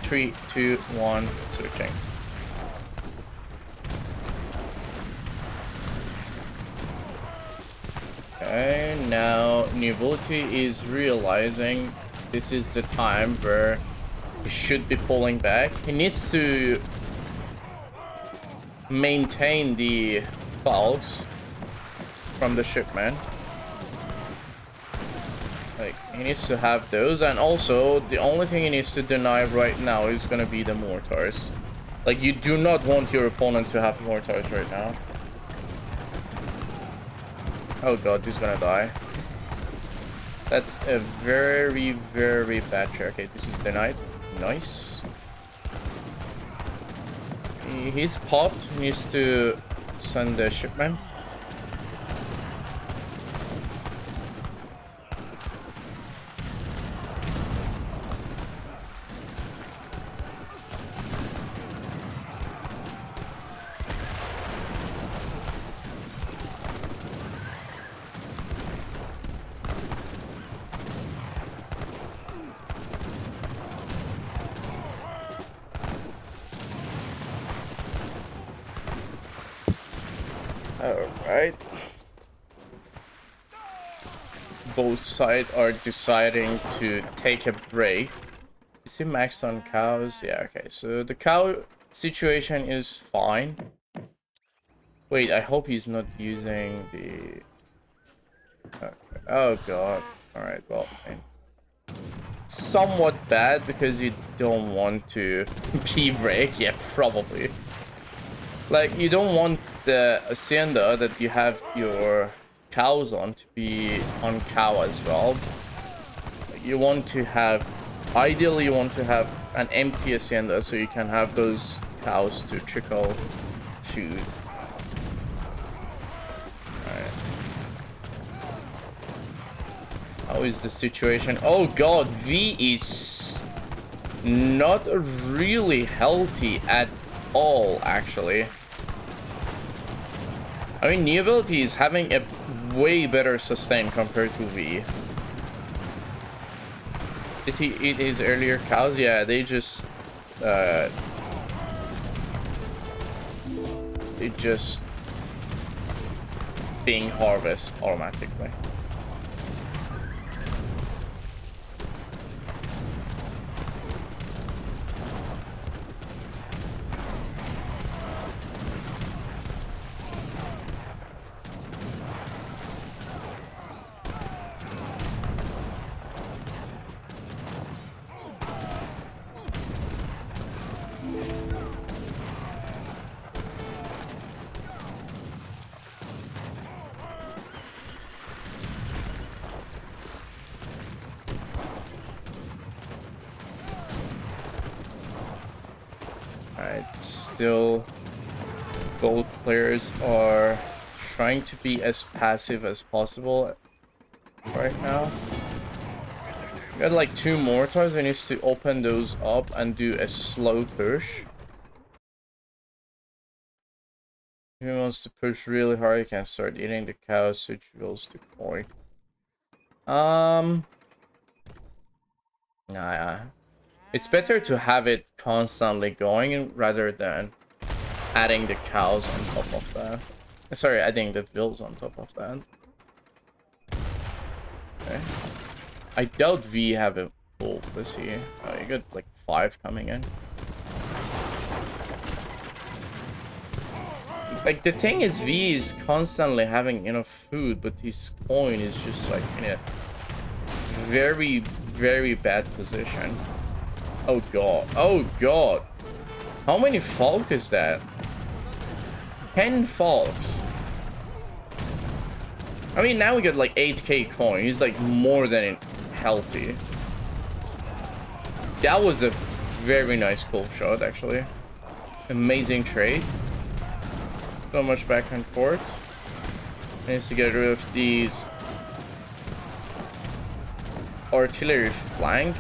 3, 2, 1, switching. Okay, now Nobility is realizing this is the time where he should be pulling back. He needs to maintain the Falks from the shipment. Like, he needs to have those, and also the only thing he needs to deny right now is gonna be the mortars. Like, you do not want your opponent to have mortars right now. Oh god, he's gonna die. That's a very, very bad trick. Okay, this is denied. Nice. He's popped. He needs to send the shipment. Alright. Both sides are deciding to take a break. Is he maxed on cows? Yeah, okay. So the cow situation is fine. Wait, I hope he's not using the... Okay. Oh god. Alright, well, somewhat bad because you don't want to P-break. Yeah, probably. Like, you don't want the hacienda that you have your cows on to be on cow as well. You want to have, ideally you want to have an empty hacienda so you can have those cows to trickle food. Alright. How is the situation? Oh god, V is not really healthy at all, actually. I mean, Nobility is having a way better sustain compared to V. Did he eat his earlier cows? Yeah, they just... they just... being harvested automatically. Alright, still both players are trying to be as passive as possible right now. We got like 2 mortars. We need to open those up and do a slow push. If he wants to push really hard, he can start eating the cows, which builds the coin. Nah, it's better to have it constantly going rather than adding the cows on top of that. Sorry, adding the bills on top of that. Okay. I doubt V have a full. Let's see. Oh, you got like 5 coming in. Like, the thing is, V is constantly having enough food, but his coin is just like in a very, very bad position. Oh god. Oh god. How many folk is that? 10 folks. I mean, now we got like 8k coin. He's like more than healthy. That was a very nice cool shot, actually. Amazing trade. So much back and forth. I need to get rid of these artillery flank.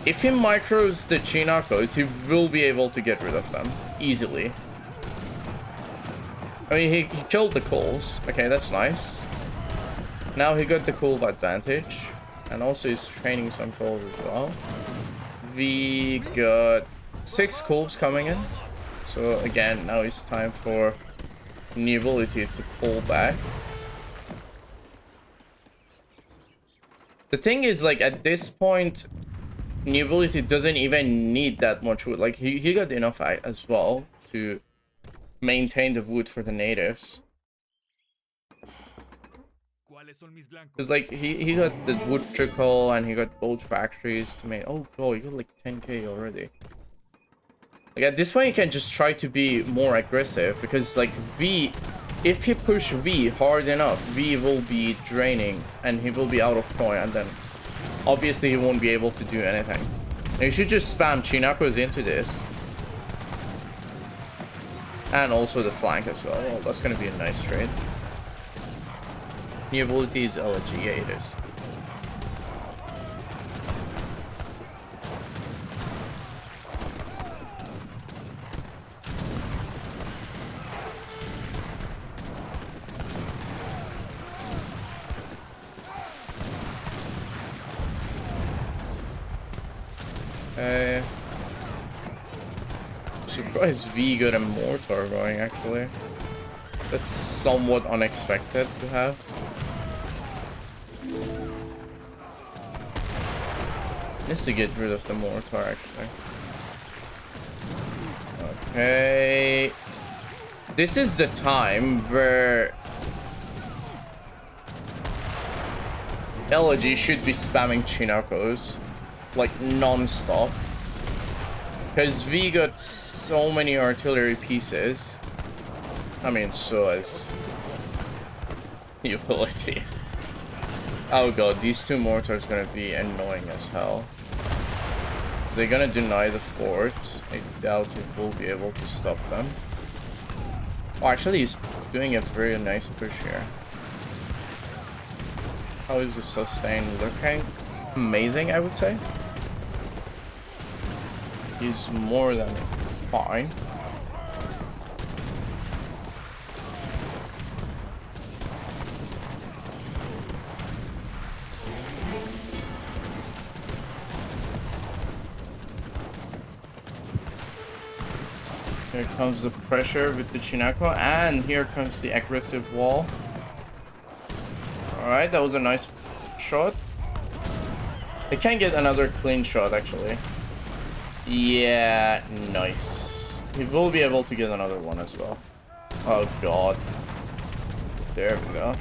If he micros the Chinacos, he will be able to get rid of them easily. I mean, he killed the Coals. Okay, that's nice. Now he got the Coal advantage. And also he's training some Coals as well. We got 6 Coals coming in. So again, now it's time for new ability to pull back. The thing is, like, at this point, new ability doesn't even need that much wood. Like, he got enough as well to maintain the wood for the natives. Like, he got the wood trickle and he got both factories to make. Oh god, you got like 10k already. Like, at this point you can just try to be more aggressive, because like V, if he push V hard enough, V will be draining and he will be out of coin, and then obviously he won't be able to do anything. And you should just spam Chinacos into this. And also the flank as well. Oh, that's gonna be a nice trade. New ability is Elegy. Yeah, it is. Okay. Surprised V got a mortar going, actually. That's somewhat unexpected to have. Needs to get rid of the mortar, actually. Okay. This is the time where Elegy should be spamming Chinacos like non-stop, because V got so many artillery pieces. I mean, so as utility. Oh god, these 2 mortars are gonna be annoying as hell. So they're gonna deny the fort. I doubt it will be able to stop them. Oh, actually, he's doing a very nice push here. How is the sustain looking? Amazing, I would say. He's more than fine. Here comes the pressure with the Chinaco, and here comes the aggressive wall. Alright, that was a nice shot. They can get another clean shot, actually. Yeah, nice. He will be able to get another one as well. Oh god. There we go.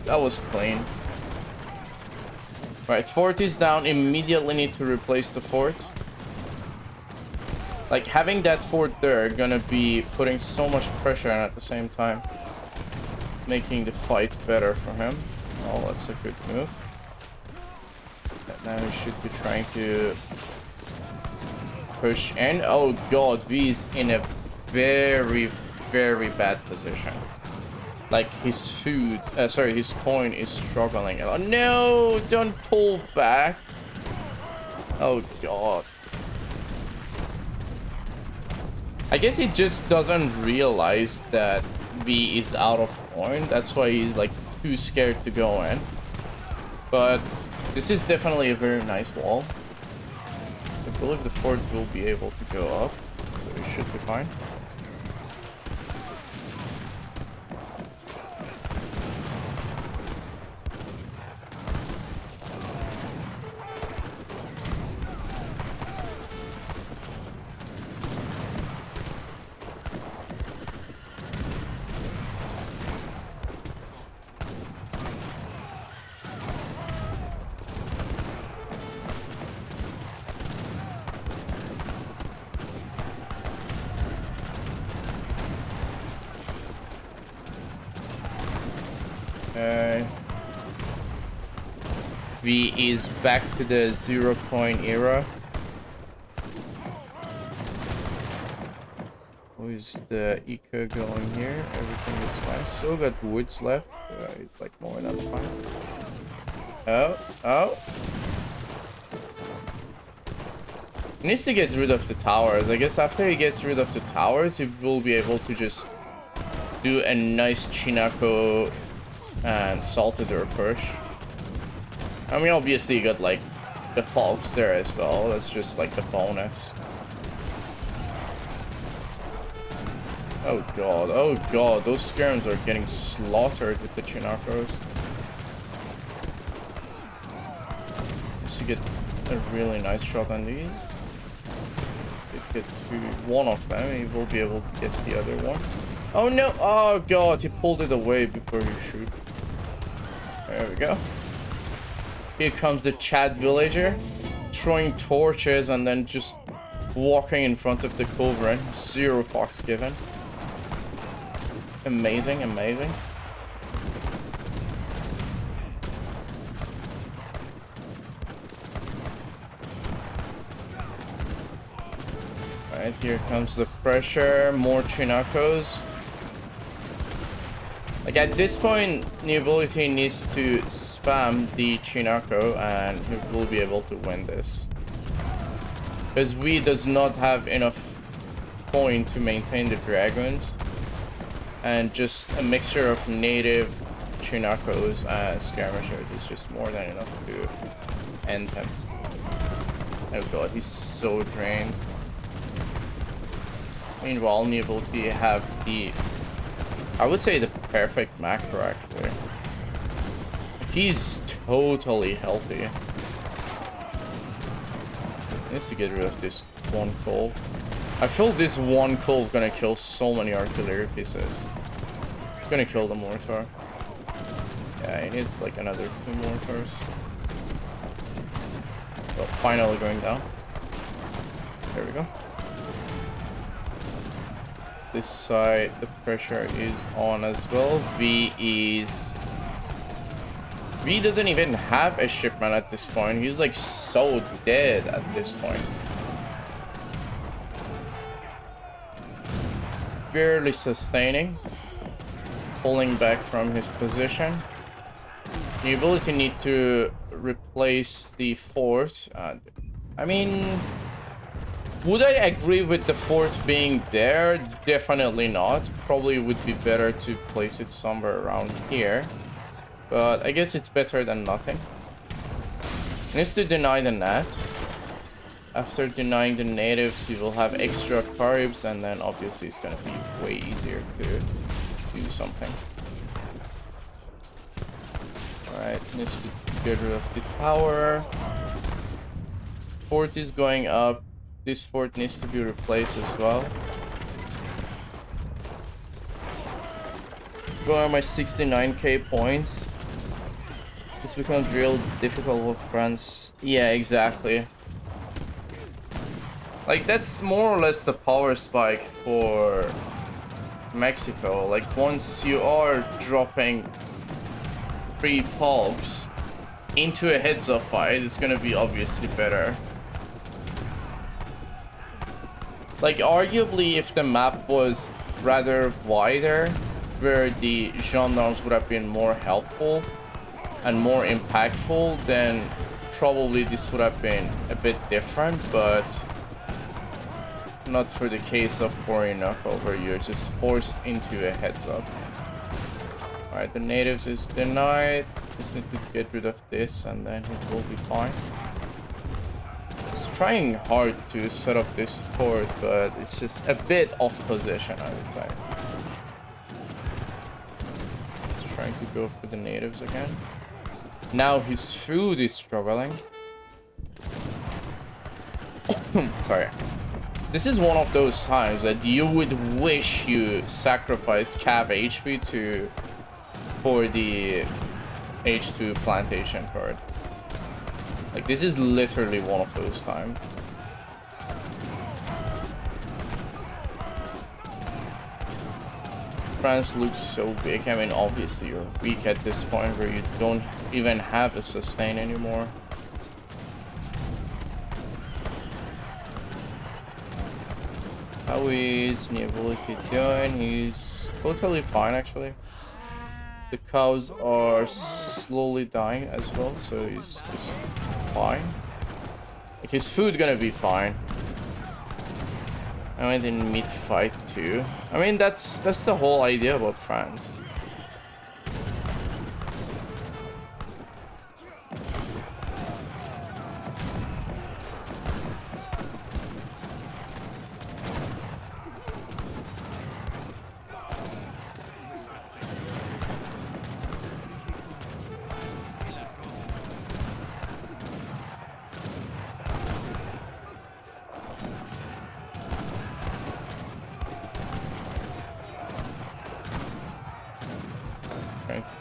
That was clean. Right, fort is down. Immediately need to replace the fort. Like, having that fort there gonna be putting so much pressure on at the same time, making the fight better for him. Oh, that's a good move. Now he should be trying to push in. Oh god, V is in a very, very bad position. Like his food, sorry, his coin is struggling. Oh no, don't pull back. Oh god. I guess he just doesn't realize that V is out of coin. That's why he's like too scared to go in. But this is definitely a very nice wall. I believe the fort will be able to go up, so it should be fine. V is back to the 0 coin era. Who is the eco going here? Everything is fine. Still got woods left. It's like more than fine. Oh. He needs to get rid of the towers. I guess after he gets rid of the towers, he will be able to just do a nice Chinako and salted or push. I mean, obviously you got like the fogs there as well. That's just like the bonus. Oh god, those skirms are getting slaughtered with the Chinakos. Just to get a really nice shot on these. Get to one of them, he will be able to get the other one. Oh no, oh god, he pulled it away before he shoot. There we go. Here comes the Chad villager, throwing torches and then just walking in front of the culverin. 0 fucks given. Amazing, amazing. Alright, here comes the pressure. More Chinakos. Like at this point, new ability needs to spam the Chinako and he will be able to win this. Because V does not have enough coin to maintain the dragons. And just a mixture of native Chinakos and skirmishers is just more than enough to end him. Oh god, he's so drained. Meanwhile, new ability have the... I would say the perfect macro actually. He's totally healthy. He needs to get rid of this one cove. I feel this one cove gonna kill so many artillery pieces. It's gonna kill the mortar. Yeah, he needs like another 2 mortars. Well, finally going down. There we go. This side, the pressure is on as well. V doesn't even have a shipment at this point. He's like so dead at this point. Barely sustaining. Pulling back from his position. The ability need to replace the fort. I mean... would I agree with the fort being there? Definitely not. Probably would be better to place it somewhere around here. But I guess it's better than nothing. Needs to deny the nat. After denying the natives, you will have extra caribs, and then obviously it's gonna be way easier to do something. Alright, needs to get rid of the tower. Fort is going up. This fort needs to be replaced as well. Where are my 69k points? This becomes real difficult with France. Yeah, exactly. Like, that's more or less the power spike for Mexico. Like, once you are dropping 3 pogs into a heads-up fight, it's gonna be obviously better. Like, arguably, if the map was rather wider, where the gendarmes would have been more helpful and more impactful, then probably this would have been a bit different, but not for the case of Orinoco, where you're just forced into a heads up. Alright, the natives is denied. Just need to get rid of this and then it will be fine. It's trying hard to set up this fort, but it's just a bit off position, I would say. It's trying to go for the natives again. Now his food is struggling. Sorry. This is one of those times that you would wish you sacrificed Cav HP for the H2 plantation card. Like, this is literally one of those times. France looks so big. I mean, obviously you're weak at this point where you don't even have a sustain anymore. How is Niability doing? He's totally fine, actually. The cows are slowly dying as well, so he's just fine. Like, his food gonna be fine. I went in mid-fight too. I mean, that's the whole idea about France.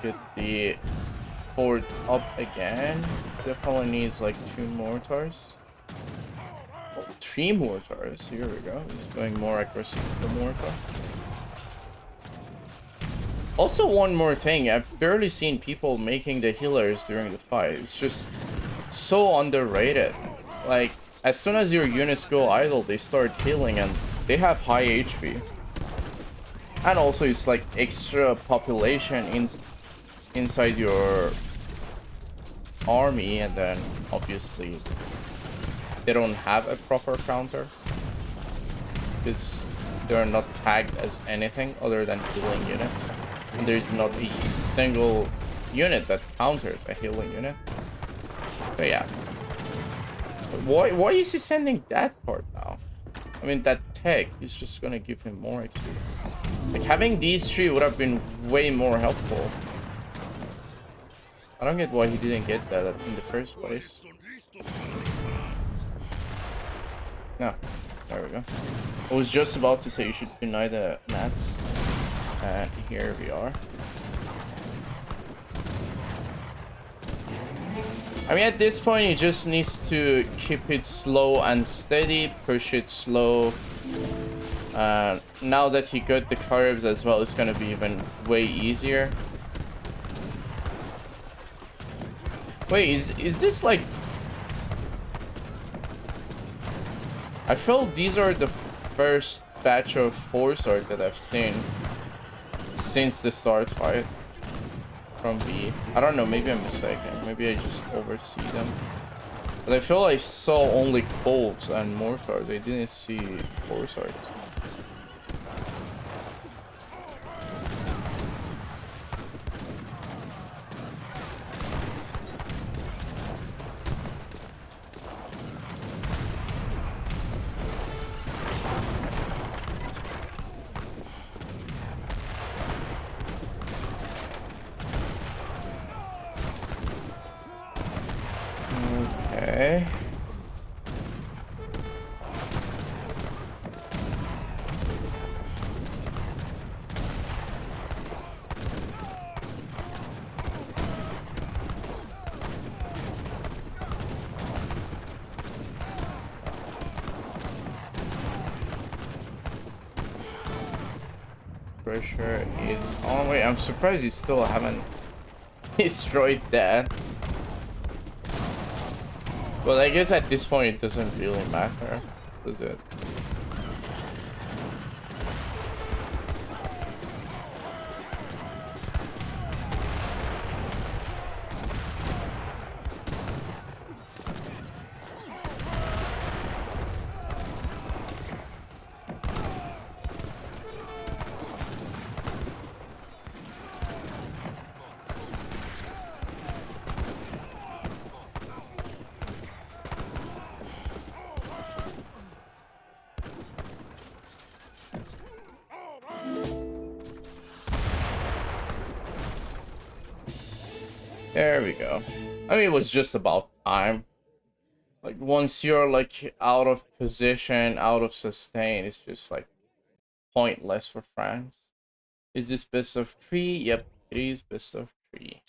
Get the fort up again. Definitely needs like 2 mortars. Oh, 3 mortars. Here we go. He's going more aggressive with the mortar. Also, one more thing. I've barely seen people making the healers during the fight. It's just so underrated. Like, as soon as your units go idle, they start healing and they have high HP. And also, it's like extra population inside your army, and then obviously they don't have a proper counter because they're not tagged as anything other than healing units, and there's not a single unit that counters a healing unit. So yeah, but why is he sending that part now? I mean, that tech is just gonna give him more XP. Like, having these 3 would have been way more helpful. I don't get why he didn't get that in the first place. No, there we go. I was just about to say you should deny the mats, and here we are. I mean, at this point, he just needs to keep it slow and steady, push it slow. Now that he got the curves as well, it's gonna be even way easier. Wait, is this like... I felt these are the first batch of force art that I've seen since the start fight from B. I don't know, maybe I'm mistaken. Maybe I just oversee them. But I feel I saw only bolts and mortars. I didn't see force art. Okay. Pressure is on. Wait, I'm surprised you still haven't destroyed that. Well, I guess at this point it doesn't really matter, does it? There we go. I mean, it was just about time. Like, once you're, like, out of position, out of sustain, it's just, like, pointless for France. Is this best of 3? Yep, it is best of 3.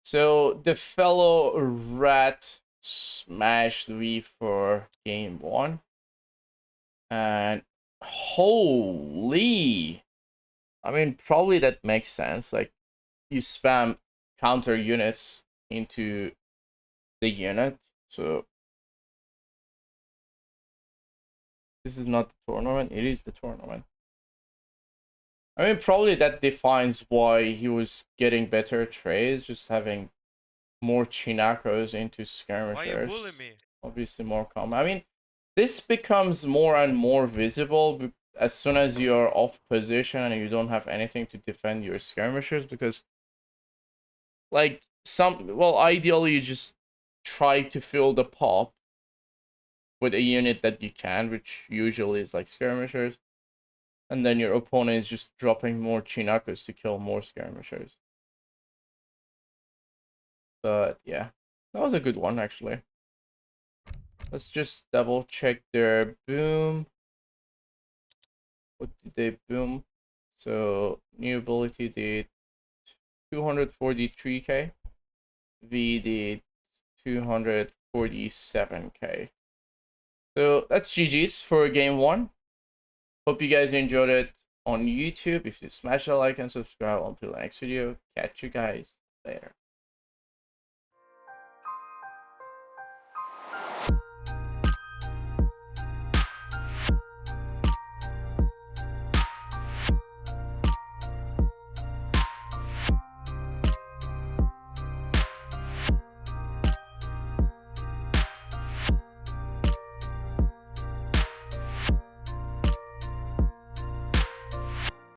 So, the fellow rat smashed me for game 1. And, holy! I mean, probably that makes sense. Like, you spam counter units into the unit. So this is not the tournament, it is the tournament. I mean, probably that defines why he was getting better trades, just having more Chinakos into skirmishers. Why you bully me? Obviously more common. I mean, this becomes more and more visible as soon as you're off position and you don't have anything to defend your skirmishers, because like ideally you just try to fill the pop with a unit that you can, which usually is like skirmishers, and then your opponent is just dropping more Chinakos to kill more skirmishers. But yeah, that was a good one actually. Let's just double check their boom. What did they boom? So new ability did 243k. V did 247k. So that's GG's for game 1. Hope you guys enjoyed it on YouTube. If you smash a like and subscribe, until the next video, catch you guys later.